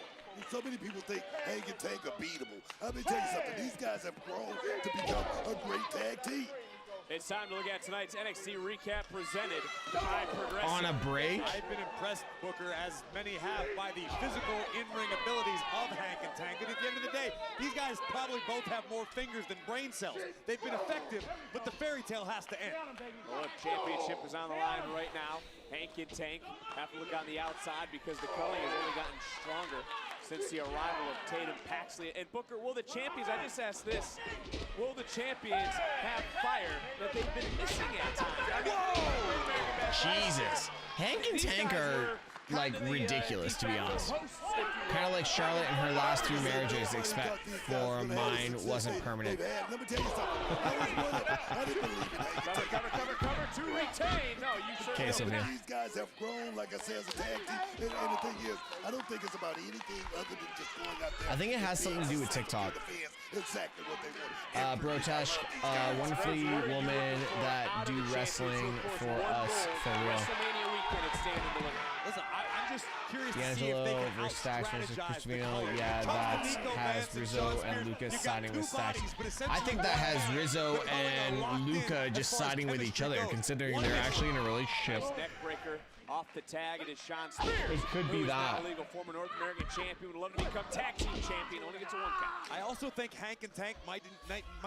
So many people think Hank and Tank are beatable. Let me tell you something. These guys have grown to become a great tag team. It's time to look at tonight's NXT recap presented by Progressive. On a break? I've been impressed, Booker, as many have, by the physical in-ring abilities of Hank and Tank. And at the end of the day, these guys probably both have more fingers than brain cells. They've been effective, but the fairy tale has to end. Well, look, championship is on the line right now. Hank and Tank have to look on the outside because the culling has only gotten stronger since the arrival of Tatum Paxley. And Booker, will the champions, I just asked this, will the champions have fire that they've been missing at times? Jesus. Hank and Tank are like ridiculous, to be honest. Kind of like Charlotte in her last 2 marriages, except for mine wasn't permanent. Let me tell you something. I didn't believe it. Cover to retain. No, you Okay, certainly Sylvia. These guys have grown, like I said, as a tag team. And the thing is, I don't think it's about anything other than just going out there. I think it has something to do with TikTok. Exactly what they want. Brotesh, wonderfully woman that do wrestling for us for real. WrestleMania weekend at Stand in the Limit. Listen, I'm just curious to see if they D'Angelo can versus Stacks versus out-strategize the Crispino. Culling. Yeah, Tough that for Nico has Vance and Rizzo Sean and Spears. Lucas You got siding 2 with Stacks. bodies, but I essentially think that has one Rizzo man. The Culling are and locked in Luca as just far as siding with each chemistry other, goes. considering One they're is actually in a relationship. Neck breaker off the tag. It is Sean Spears. It could be who is that. now legal former North American champion. Would love to become tag team champion. Only gets a 1 count. I also think Hank and Tank might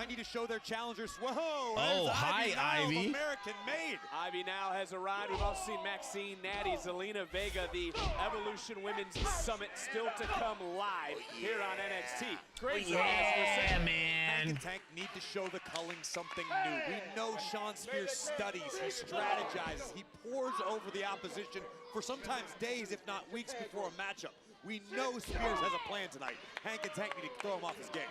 need to show their challengers. Whoa! Oh, there's hi, Niles, Ivy. American made. Ivy now has arrived. We've also seen Maxine, Natty, Zelina Vega, the Evolution Women's Summit still to come live here on NXT. Great Yeah, man. Hank and Tank need to show the Culling something new. We know Sean Spears studies, he strategizes, he pores over the opposition for sometimes days, if not weeks, before a matchup. We know Spears has a plan tonight. Hank and Tank need to throw him off his game.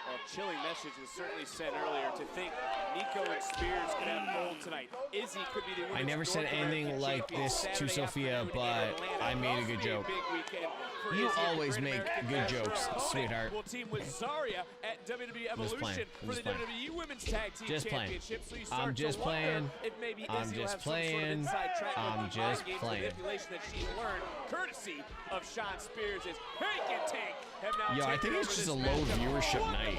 Well, chilling message was certainly sent earlier to think Nico and Spears could have gold tonight. Izzy could be the winner. I never said anything like this to Sophia, but I made a good joke. You always make good jokes, sweetheart. We'll team with Zarya at WWE Evolution for the WWE Women's Tag Team Championship. So you start I'm just to wonder playing. if maybe I'm Izzy will just have some sort of playing. inside track I'm with the just mind games playing. manipulation that she's learned, courtesy of Sean Spears. As Hank and Tank have now Yo, I taken think it's over just a this low matchup. viewership night.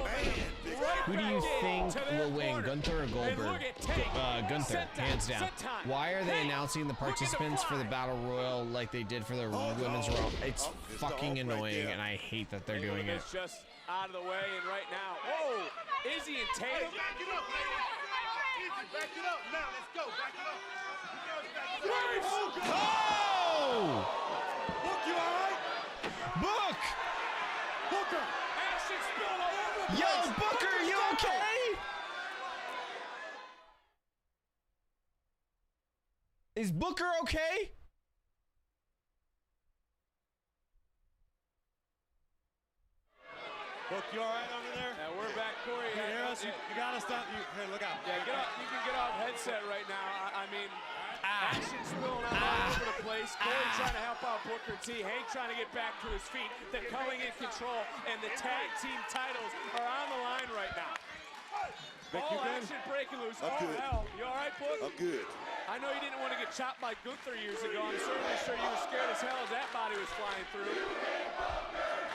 Who do you think will win, Gunther or And Goldberg? look at Tank. Gunther, Set time, hands down. set time. Why are they Tank announcing the participants for the Battle Royal like they did for the Women's Royal? It's fucking annoying, and I hate that they're doing it. It's just out of the way, and right now, whoa, Izzy and Tatum. Back it up, Izzy, back it up. Now, let's go. Back it up. Oh! Book, you all right? Book! Book, Booker. Action spilled all over the place. Yo, Booker, you okay? Is Booker okay? Book, you all right over there? And we're back, Corey. You hear us? You gotta stop. Here, look out. Yeah, get off. You can get off headset right now. I mean, action spilling out all over the place. Corey trying to help out Booker T. Hank trying to get back to his feet. The Culling in control, and the tag team titles are on the line right now. Vic, all you good? action breaking loose. I'm good. Hell. You all right, Book? I'm good. I know you didn't want to get chopped by Gunther years ago. I'm certainly sure you were scared as hell as that body was flying through.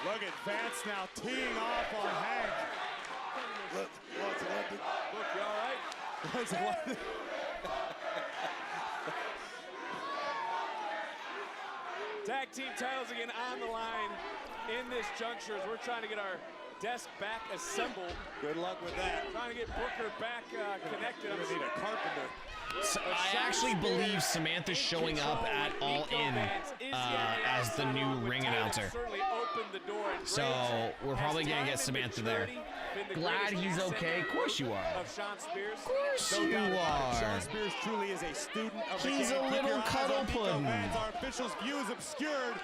Look at Vance now teeing off on Hank. Look, Look, you all right? Tag team titles again on the line in this juncture as we're trying to get our desk back assembled. Good luck with that. Trying to get Booker back connected. I'm gonna need a carpenter. So I actually believe Samantha's showing up at All In as the new ring announcer. So we're probably gonna get Samantha there. Glad he's okay. Of course you are. Of course you are. Sean Spears truly is a student of the game. He's a little cuddle pudding. Our officials' views obscured.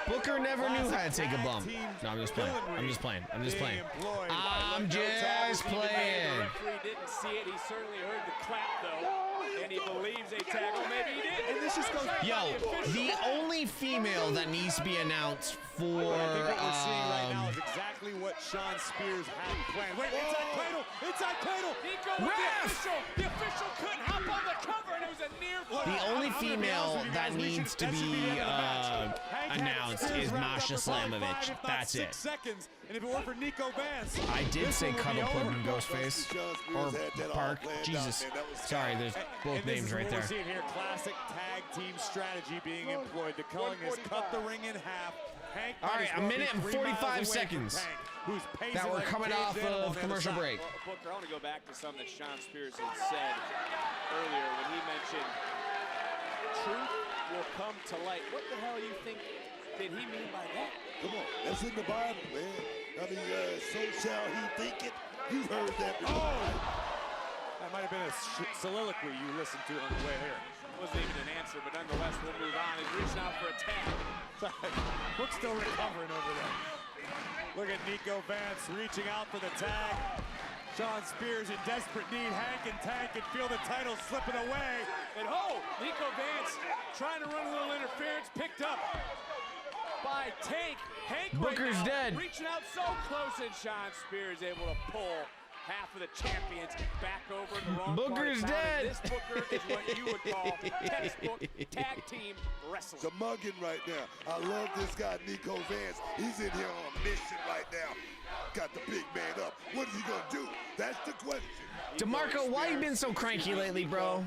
Booker never knew how to take a bump. No, I'm just playing. I'm just playing. I'm just playing. I'm just The playing. referee didn't see it. He certainly heard the clap though, and he believes a tag. Oh, maybe he did. And this just goes. Yo, the only female that needs to be announced for I think what we're seeing right now is exactly what Sean Spears had planned. Wait, inside cradle! Inside cradle! Nico with the official. The official couldn't hop on the cover, and it was a near fall. The only female that needs to be announced is Masha Slamovich. That's 6 it. seconds, and if it weren't for Nico Vance, I did this say one would Cuddle be Pudding over. Ghostface or Park. Jesus. Sorry, there's both And this names is right what there. We're seeing here classic tag team strategy being employed. The Culling has cut the ring in half. Hank All right, might as a well minute be and 3 miles 45 away from seconds Hank, who's pacing that we're like a coming caged off animal on of the commercial other break. side. Booker, I want to go back to something that Sean Spears had said earlier when he mentioned truth will come to light. What the hell you think did he mean by that? Come on, that's in the Bible, man. I mean, so shall he think it. You've heard that before. Oh! That might have been a soliloquy you listened to on the way here. Wasn't even an answer, but nonetheless, we'll move on. He's reaching out for a tag. Book's still recovering over there. Look at Nico Vance reaching out for the tag. Sean Spears in desperate need. Hank and Tank can feel the title slipping away. And Nico Vance trying to run a little interference, picked up by Tank. Hank Booker's right now, dead. reaching out so close, and Sean Spears able to pull half of the champions back over in the wrong Booker's part of town. dead. And this Booker is what you would call textbook tag team wrestling. It's a mugging right now. I love this guy, Nico Vance. He's in here on a mission right now. Got the big man up. What is he gonna do? That's the question. DeMarco, why you been so cranky lately, bro?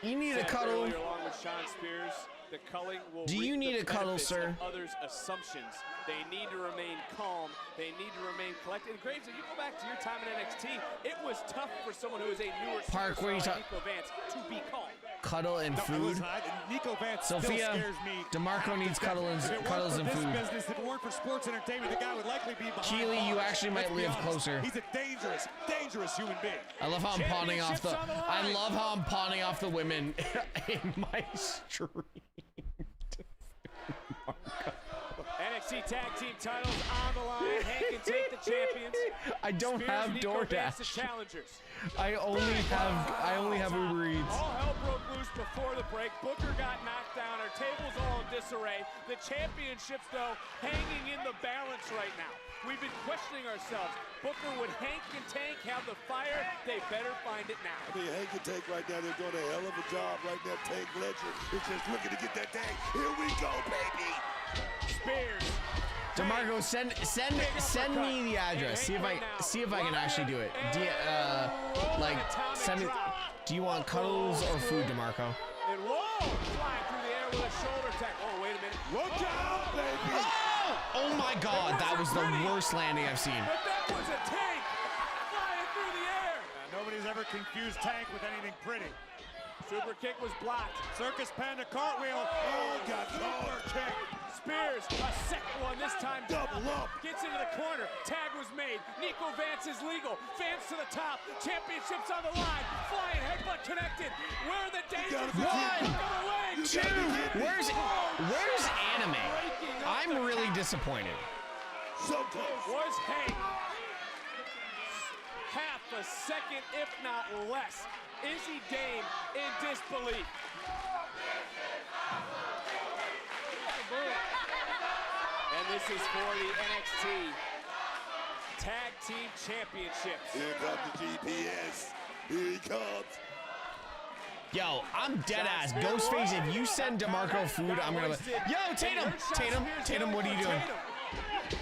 You need a cuddle. Earlier, along with Sean Spears, the Culling will Do you reap need the a cuddle, benefits sir? of others' assumptions. They need to remain calm. They need to remain collected. And Graves, if you go back to your time in NXT, it was tough for someone who is a newer Park, where you superstar talk- like Nico Vance to be calm. Cuddle and food. Nico Vance still Sophia, scares me. DeMarco needs cuddles and This food. business, if it weren't for sports entertainment, the guy would likely be behind Keely, you bars. actually might Let's be live honest. closer. He's a dangerous, dangerous human being. I love how I'm pawning off the. I love how I'm pawning off the women in my stream. NXT Tag Team titles on the line. Hank can take the champions. I don't Spears, have Nico Vance, the DoorDash. challengers. I only have Uber Eats. All hell broke loose before the break. Booker got knocked down. Our table's all in disarray. The championships, though, hanging in the balance right now. We've been questioning ourselves. Booker, would Hank and Tank have the fire? They better find it now. I mean, Hank and Tank right now, they're doing a hell of a job right now. Tank Ledger is just looking to get that tag. Here we go, baby. Spears. DeMarco, send me the address. See if I can actually do it. Send me. Do you want cuddles or food, DeMarco? And whoa! Flying through the air with a shoulder tag. Oh, wait a minute. Look out, baby! Oh my God, that was the worst landing I've seen. But that was a tank flying through the air. Nobody's ever confused Tank with anything pretty. Super kick was blocked. Circus Panda cartwheel. Oh, got super kick. Spears, a second one this time. Double up. Gets into the corner. Tag was made. Nico Vance is legal. Vance to the top. Championships on the line. Flying headbutt connected. Where are the dangers? One, two. Where's anime? I'm really disappointed. So close. Was Hank. Half a second, if not less. Izzy Dame in disbelief. And this is for the NXT Tag Team Championships. Here comes the GPS. Here he comes. Yo, I'm dead ass. Ghostface, if you send DeMarco food, I'm gonna. Yo, Tatum, what are you doing?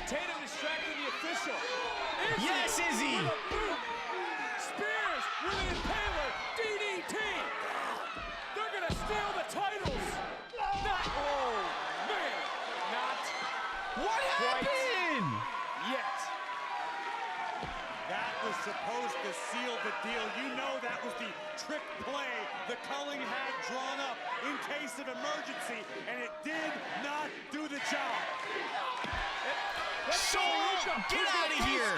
Tatum distracting the official. Yes, Izzy. Spears with an impaler. DDT. They're gonna steal the titles. What happened? Yet. That was supposed to seal the deal. You know that was the trick play the Culling had drawn up in case of emergency, and it did not do the job. Get out of here!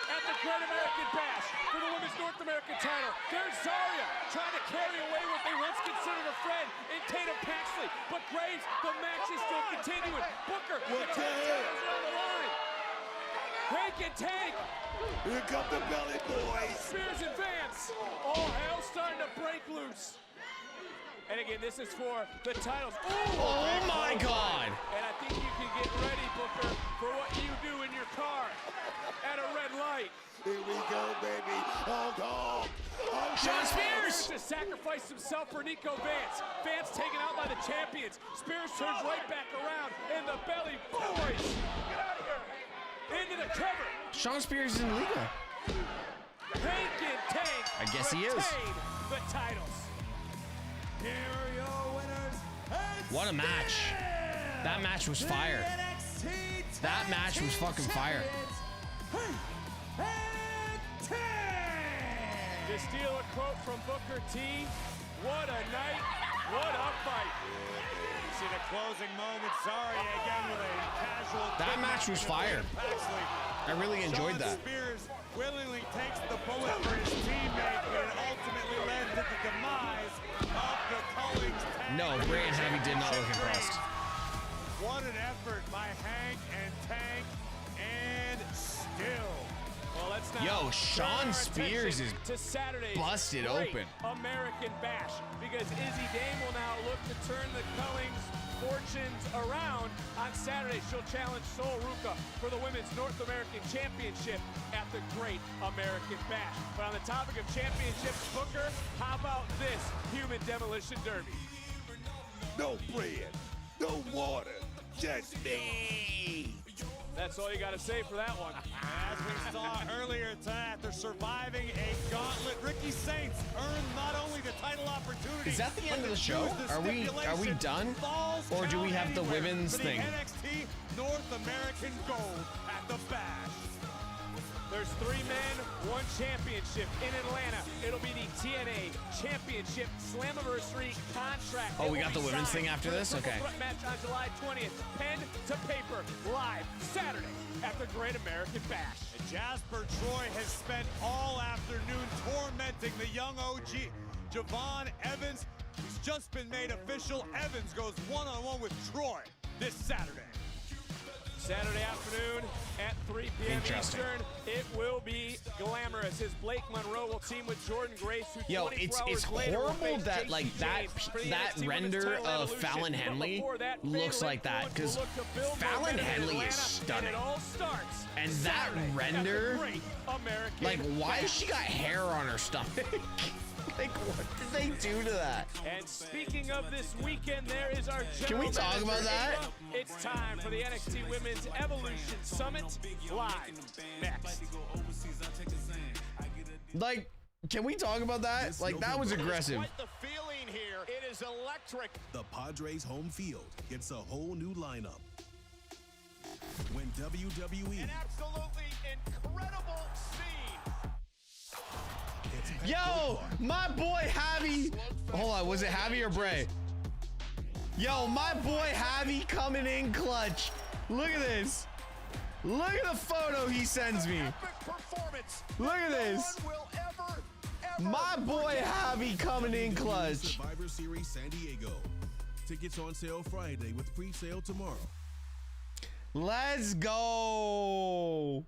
At the Great American Bash for the Women's North American title, there's Zarya trying to carry away what they once considered a friend in Tatum Paxley. But Graves, the match is still continuing. Booker, the titles are on the line. Hank and Tank. Here come the belly boys. Spears and Vance. All hell starting to break loose. And again, this is for the titles. Ooh, oh my God! And I think you can get ready, Booker, for what you do in your car at a red light. Here we go, baby. Oh, Sean Spears! To sacrifice himself for Nico Vance. Vance taken out by the champions. Spears turns right back around, and the belly boys. Get out of here. Into the cover. Sean Spears is in legal. Hank and Tank. I guess he is. The titles. Here are your winners. What a match. That match was fire. That match was fucking fire. To steal a quote from Booker T, what a night, what a fight. You see the closing moment, Zarya again with a casual. That match was fire. I really enjoyed that. Spears willingly takes the bullet for his teammate, but it ultimately led to the demise of the Cullings. No, Bray and Heavy did not look impressed. What an effort by Hank and Tank, and still. Well, let's not Yo, Sean Spears is busted open. American Bash, because Izzy Dame will now look to turn the Cullings fortunes around. On Saturday, she'll challenge Sol Ruca for the Women's North American Championship at the Great American Bash. But on the topic of championships, Booker, how about this Human Demolition Derby? No bread, no water, just me. That's all you got to say for that one. As we saw earlier tonight, after surviving a gauntlet, Ricky Saints earned not only the title opportunity. Is that the end of the show? Are we done? Or do we have the women's for thing? The NXT North American Gold at the Bash. There's 3 men, 1 championship in Atlanta. It'll be the TNA Championship Slammiversary contract. Oh, we got the women's thing after this? Okay. Match on July 20th. Pen to paper, live Saturday at the Great American Bash. And Jasper Troy has spent all afternoon tormenting the young OG, Javon Evans. He's just been made official. Evans goes one-on-one with Troy this Saturday. Saturday afternoon at 3 p.m. Eastern, it will be glamorous as Blake Monroe will team with Jordan Grace. Who Yo, it's horrible that like that render of Fallon Henley looks like that, because Fallon Henley is stunning. And that render, like, why has she got hair on her stomach? Like, what did they do to that? And speaking of this weekend, there is our Can we talk about that? It's time for the NXT Women's Evolution Summit live next. Like, can we talk about that? Like, that was aggressive. Quite the feeling here. It is electric. The Padres home field gets a whole new lineup. When WWE an absolutely incredible scene. Yo, my boy Javi. Hold on, was it Javi or Bray? Yo, my boy Javi coming in clutch. Look at this. Look at the photo he sends me. Look at this. My boy Javi coming in clutch. Survivor Series San Diego. Tickets on sale Friday with pre-sale tomorrow. Let's go.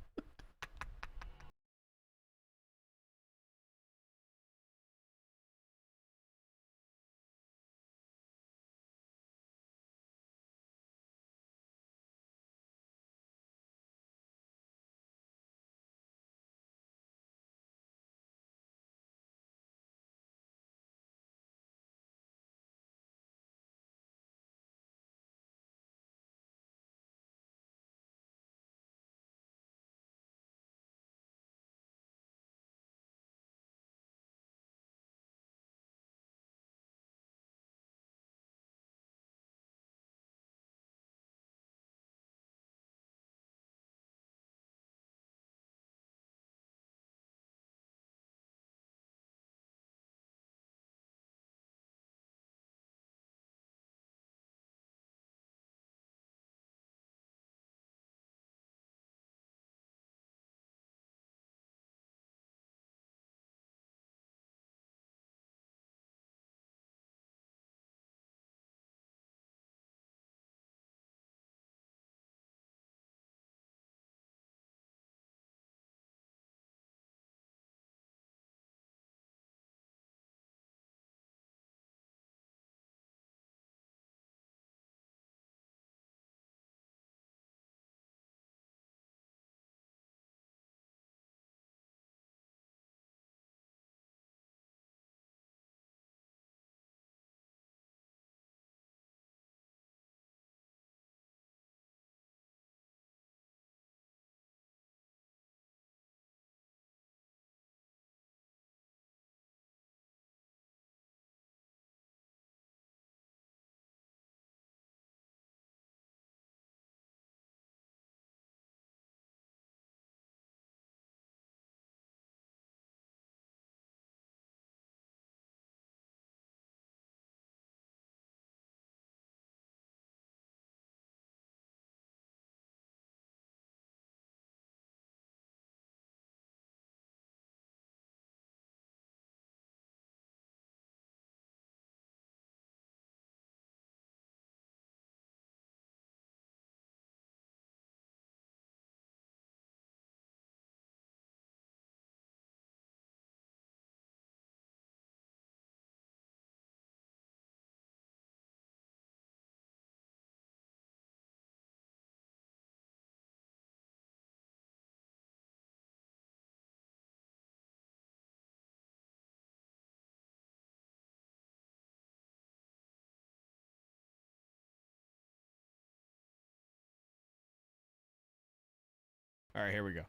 All right, here we go.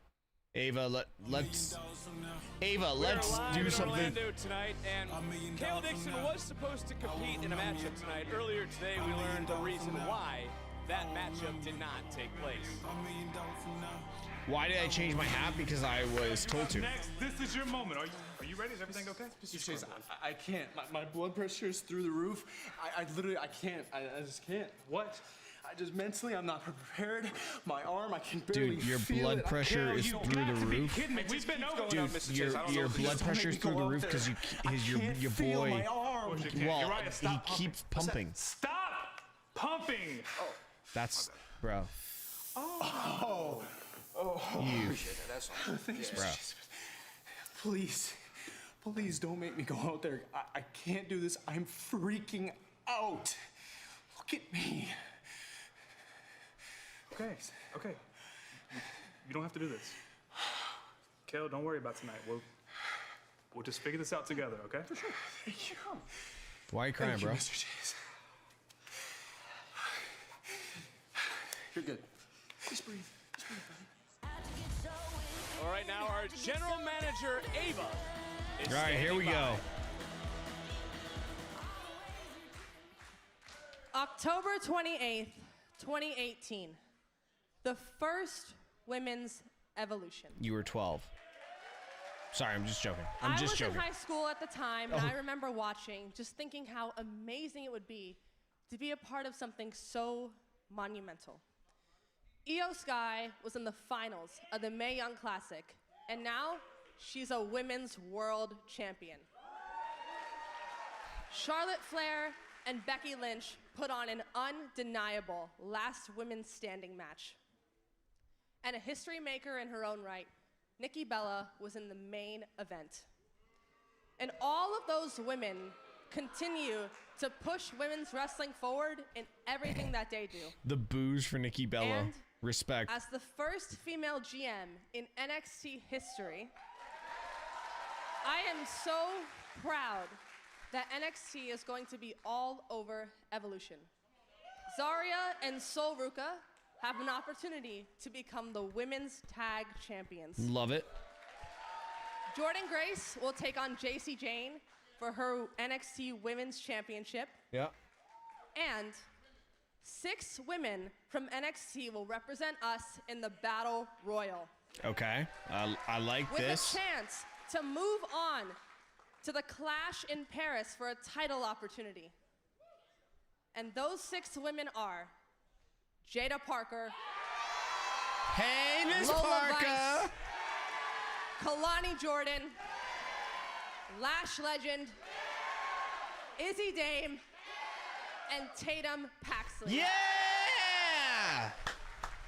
Ava, let's do something. Orlando tonight, and Kale Dixon was supposed to compete in a matchup tonight. Earlier today, we learned the reason why that matchup did not take place. Why did I change my hat? Because I was told to. Next, this is your moment. Are you ready? Is everything okay? Mr. Chase, I can't. My blood pressure is through the roof. I literally, I can't. I just can't. What? I just mentally, I'm not prepared. My arm, I can barely Dude, your feel blood it. pressure is through the roof. We've been over. Dude, your blood pressure is through the roof because your boy. Well, he keeps pumping. Stop pumping. That's bro. Oh. You. Appreciate that. That's all. Thanks, bro. Please don't make me go out there. I can't do this. I'm freaking out. Look at me. Okay. You don't have to do this. Kale, don't worry about tonight. We'll just figure this out together, okay? For sure. Thank you. Why are you crying, bro? Thank you, Mr. Chase. You're good. Just breathe. Just breathe, buddy. All right, now our general manager, Ava, is All right, here we go. October 28th, 2018. The first women's evolution. You were 12. Sorry, I'm just joking. I'm just joking. I was in high school at the time, and Oh. I remember watching, just thinking how amazing it would be to be a part of something so monumental. Io Sky was in the finals of the Mae Young Classic, and now she's a women's world champion. Charlotte Flair and Becky Lynch put on an undeniable last women's standing match. And a history maker in her own right, Nikki Bella was in the main event. And all of those women continue to push women's wrestling forward in everything that they do. The boos for Nikki Bella. And respect. As the first female GM in NXT history, I am so proud that NXT is going to be all over Evolution. Zarya and Sol Ruka have an opportunity to become the women's tag champions. Love it. Jordan Grace will take on JC Jane for her NXT Women's Championship. Yeah. And 6 women from NXT will represent us in the Battle Royal. Okay. I like With this. a chance to move on to the Clash in Paris for a title opportunity. And those 6 women are Jada Parker. Hey, Miss Lola Parker. Vice, Kalani Jordan, Lash Legend, Izzy Dame, and Tatum Paxley. Yeah!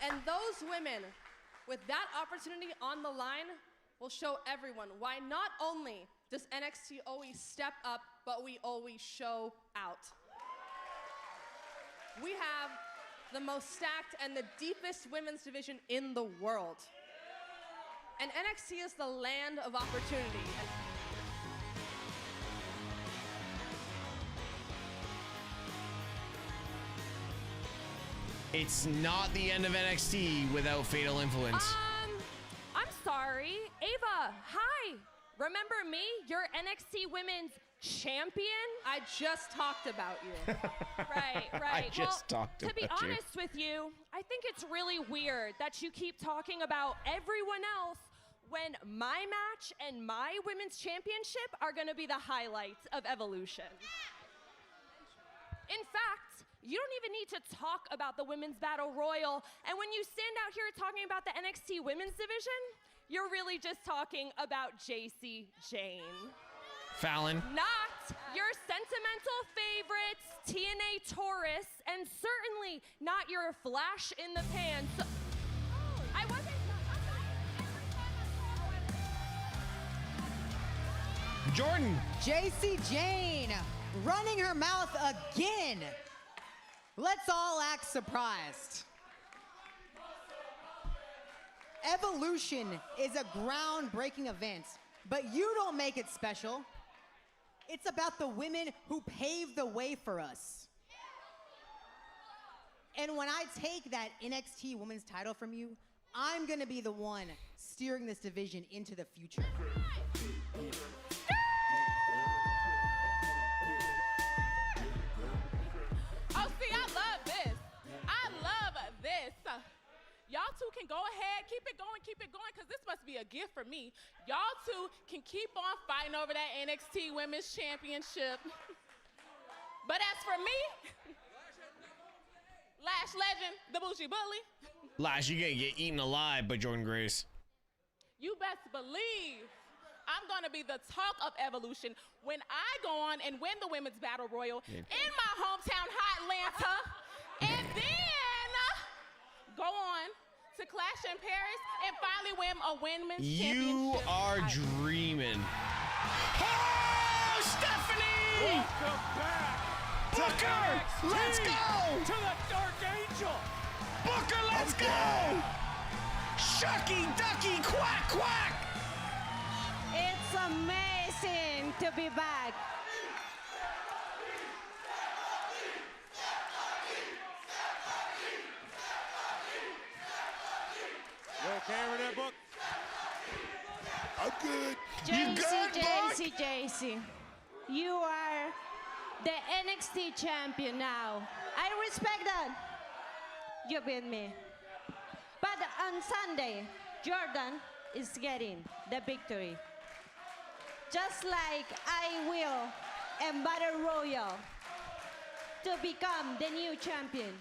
And those women, with that opportunity on the line, will show everyone why not only does NXT always step up, but we always show out. We have the most stacked and the deepest women's division in the world. And NXT is the land of opportunity. It's not the end of NXT without Fatal Influence. I'm sorry. Ava, hi. Remember me? You're NXT Women's Champion? I just talked about you. Right. I just talked to be about you. honest with you, I think it's really weird that you keep talking about everyone else when my match and my women's championship are gonna be the highlights of Evolution. In fact, you don't even need to talk about the Women's Battle Royal, and when you stand out here talking about the NXT Women's Division, you're really just talking about JC Jane. Fallon. Not your sentimental favorites, TNA Taurus, and certainly not your flash in the pan. So, I wasn't. Jordan. JC Jane running her mouth again. Let's all act surprised. Evolution is a groundbreaking event, but you don't make it special. It's about the women who paved the way for us. And when I take that NXT Women's title from you, I'm gonna be the one steering this division into the future. Oh, see, I love this. I love this. Y'all two can go ahead, keep it going, because this must be a gift for me. Y'all two can keep on fighting over that NXT Women's Championship. But as for me, Lash Legend, the Bougie Bully, Lash, you're gonna get eaten alive by Jordan Grace. you best believe I'm gonna be the talk of Evolution when I go on and win the Women's Battle Royal in my hometown, hot Atlanta, and then go on to Clash in Paris and finally win a women's You championship. are dreaming. Oh, Stephanie! Welcome back. Booker, let's go! To the Dark Angel. Booker, let's go! Shucky, ducky, quack, quack! It's amazing to be back. You okay over there, Book? I'm good. JC, you are the NXT champion now. I respect that. You beat me. But on Sunday, Jordan is getting the victory. Just like I will in Battle Royal. to become the new champion.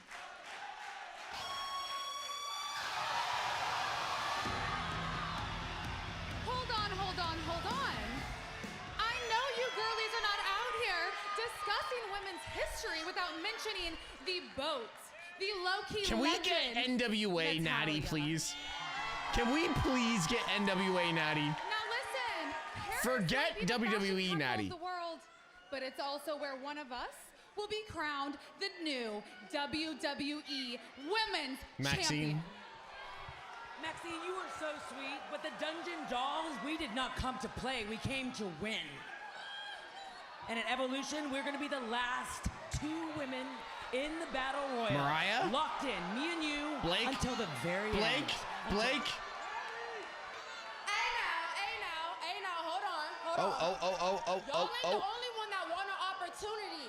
Hold on. I know you girlies are not out here discussing women's history without mentioning the boats, the low-key Can we legend, get NWA Natty, Natalia. please? Can we please get NWA Natty? Now listen, Paris Forget might be the fashion WWE capital Natty. of the world, but it's also where one of us will be crowned the new WWE Women's Maxine. Champion. Maxine, you were so sweet, but the Dungeon Dolls, we did not come to play, we came to win. And at Evolution, we're gonna be the last 2 women in the Battle Royal. Mariah? Locked in, me and you, Blake? until the very Blake? end. Blake? Hey now, hold on. Oh. The only one that won an opportunity.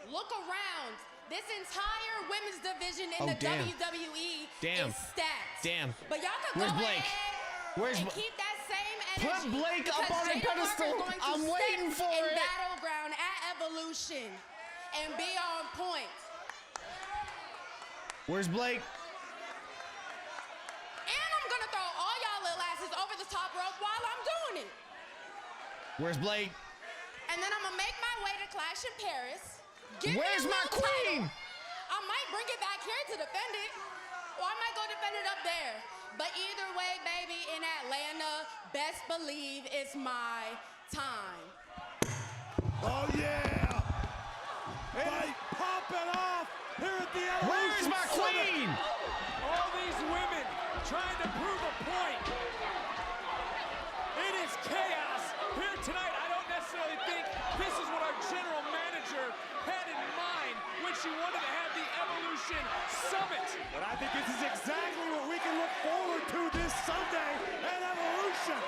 Look around. This entire women's division in the damn. WWE Damn. is stacked. Damn. But y'all can Where's go Blake? ahead Where's and Bla- keep that same Put energy. Blake up because on a Jada pedestal. Parker's going to I'm step waiting for in it. Battleground at Evolution and be on point. Where's Blake? And I'm going to throw all y'all little asses over the top rope while I'm doing it. Where's Blake? And then I'm going to make my way to Clash in Paris. Give Where's me a my little queen? title. I might bring it back here to defend it, or I might go defend it up there. But either way, baby, in Atlanta, best believe it's my time. Oh, yeah! Fight popping off here at the Evolution Where's my Summit. queen? All these women trying to prove a point. It is chaos here tonight. I don't necessarily think this is what our general manager had in mind when she wanted to have the Evolution Summit. But I think this is exactly what we can look forward to this Sunday at Evolution.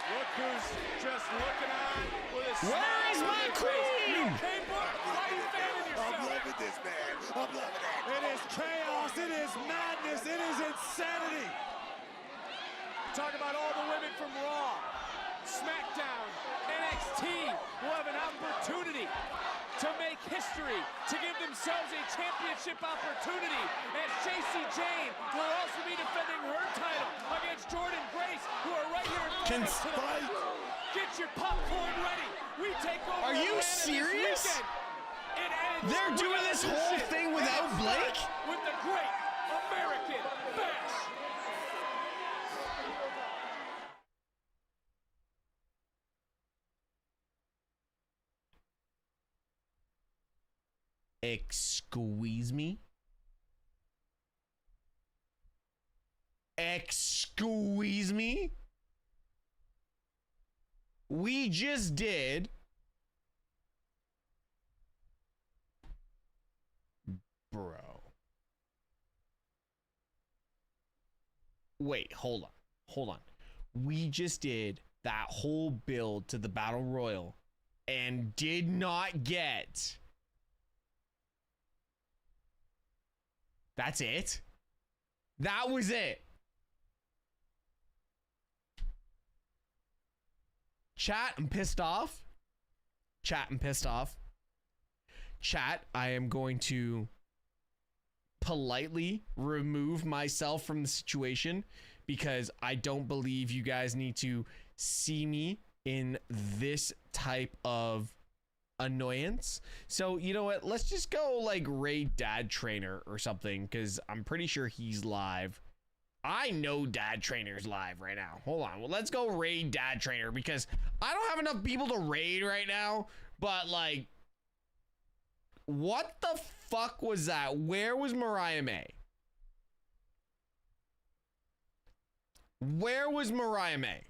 Look who's just looking on with a smile. Where is my on their face. queen? You okay, Brooke? Why are you fanning yourself? I'm loving this, man. I'm loving it. It is chaos. It is madness. It is insanity. Talk about all the women from Raw, SmackDown, NXT will have an opportunity to make history, to give themselves a championship opportunity. As Jacy Jane will also be defending her title against Jordan Grace, who are right here in front of us tonight. Get your popcorn ready. We take over. Are you Atlanta this serious? weekend. It ends They're with doing this whole Evolution. thing without It Blake? starts with the Great American Bash. Excuse me? Excuse me? We just did. Bro. Wait, hold on. Hold on. We just did that whole build to the Battle Royal and did not get. That's it? That was it. Chat, I'm pissed off. Chat, I'm pissed off. Chat, I am going to politely remove myself from the situation because I don't believe you guys need to see me in this type of annoyance. So, you know what? Let's just go like raid Dad Trainer or something because I'm pretty sure he's live. I know Dad Trainer's live right now. Hold on. Well, let's go raid Dad Trainer because I don't have enough people to raid right now. But like, what the fuck was that? Where was Mariah May? Where was Mariah May?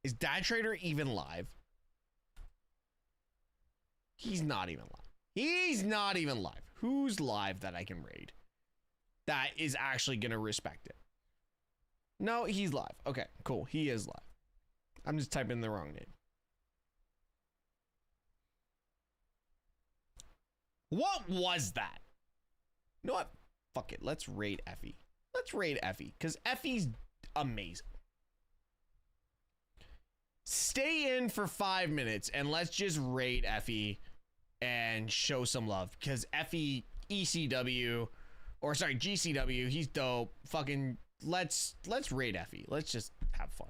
Is Dad Trainer even live? He's not even live. He's not even live. Who's live that I can raid? That is actually going to respect it. No, he's live. Okay, cool. He is live. I'm just typing the wrong name. What was that? You know what? Fuck it. Let's raid Effie. Let's raid Effie because Effie's amazing. Stay in for 5 minutes and let's just raid Effie and show some love because Effie ECW, or sorry, GCW, he's dope. Fucking let's raid Effie. Let's just have fun.